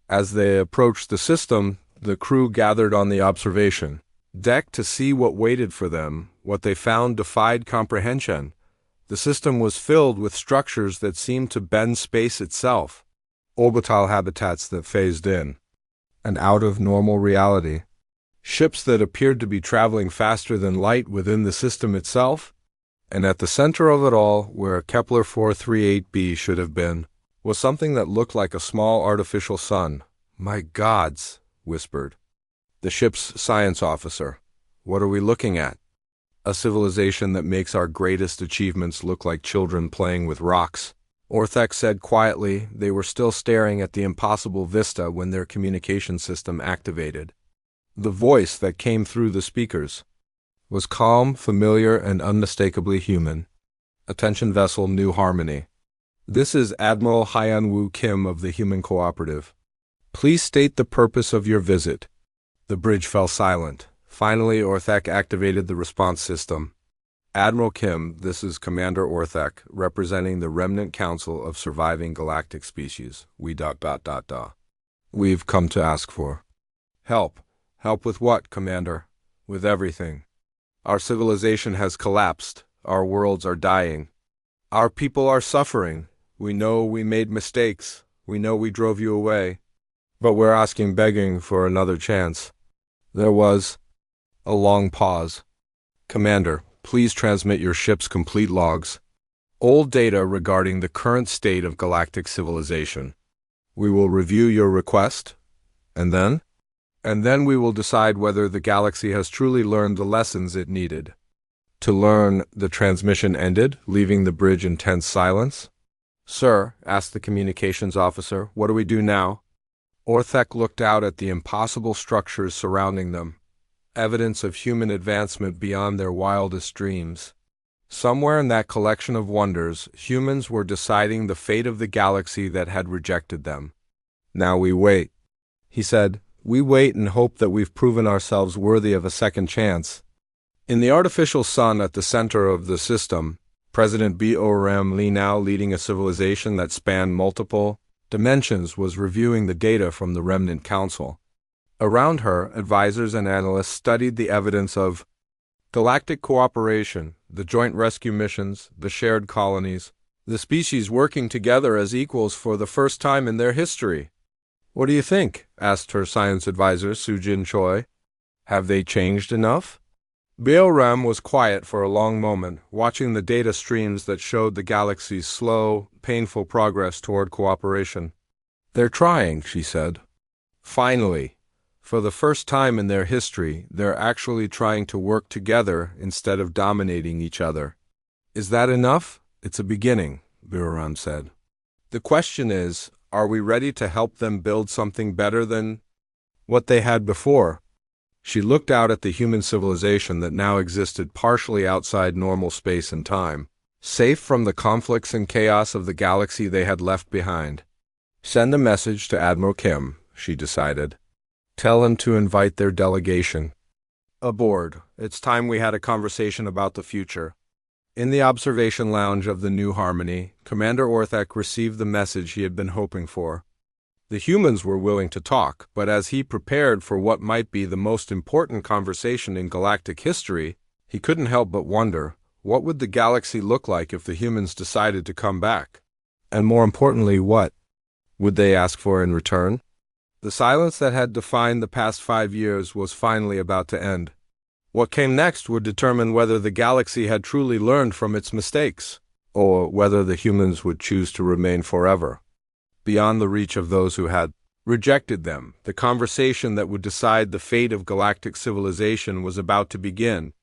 [SPEAKER 1] As they approached the system, the crew gathered on the observation deck to see what waited for them. What they found defied comprehension. The system was filled with structures that seemed to bend space itself, orbital habitats that phased in and out of normal reality, ships that appeared to be traveling faster than light within the system itself, and at the center of it all, where Kepler 438b should have been, was something that looked like a small artificial sun. "My gods," whispered the ship's science officer. "What are we looking at?" "A civilization that makes our greatest achievements look like children playing with rocks," Orthak said quietly. They were still staring at the impossible vista when their communication system activated. The voice that came through the speakers was calm, familiar, and unmistakably human. "Attention vessel New Harmony. This is Admiral Hyan-Woo Kim of the Human Cooperative. Please state the purpose of your visit." The bridge fell silent. Finally, Orthak activated the response system. "Admiral Kim, this is Commander Orthak, representing the Remnant Council of Surviving Galactic Species. We've come to ask for help." "Help with what, Commander?" "With everything. Our civilization has collapsed. Our worlds are dying. Our people are suffering. We know we made mistakes. We know we drove you away. But we're begging for another chance." There was a long pause. "Commander, please transmit your ship's complete logs. All data regarding the current state of galactic civilization. We will review your request, and then we will decide whether the galaxy has truly learned the lessons it needed to learn." The transmission ended, leaving the bridge in tense silence. "Sir," asked the communications officer, "what do we do now?" Orthak looked out at the impossible structures surrounding them, evidence of human advancement beyond their wildest dreams. Somewhere in that collection of wonders, humans were deciding the fate of the galaxy that had rejected them. "Now we wait," he said. "We wait and hope that we've proven ourselves worthy of a second chance." In the artificial sun at the center of the system, President Boram Lee, now leading a civilization that spanned multiple dimensions, was reviewing the data from the Remnant Council. Around her, advisors and analysts studied the evidence of galactic cooperation, the joint rescue missions, the shared colonies, the species working together as equals for the first time in their history. "What do you think?" asked her science advisor, Sujin Choi. "Have they changed enough?" Boram was quiet for a long moment, watching the data streams that showed the galaxy's slow, painful progress toward cooperation. "They're trying," she said. "Finally. For the first time in their history, they're actually trying to work together instead of dominating each other." "Is that enough?" "It's a beginning," Boram said. "The question is, are we ready to help them build something better than what they had before?" She looked out at the human civilization that now existed partially outside normal space and time, safe from the conflicts and chaos of the galaxy they had left behind. "Send a message to Admiral Kim," she decided. "Tell him to invite their delegation aboard. It's time we had a conversation about the future." In the observation lounge of the New Harmony, Commander Orthak received the message he had been hoping for. The humans were willing to talk, but as he prepared for what might be the most important conversation in galactic history, he couldn't help but wonder, what would the galaxy look like if the humans decided to come back? And more importantly, what would they ask for in return? The silence that had defined the past 5 years was finally about to end. What came next would determine whether the galaxy had truly learned from its mistakes, or whether the humans would choose to remain forever beyond the reach of those who had rejected them. The conversation that would decide the fate of galactic civilization was about to begin,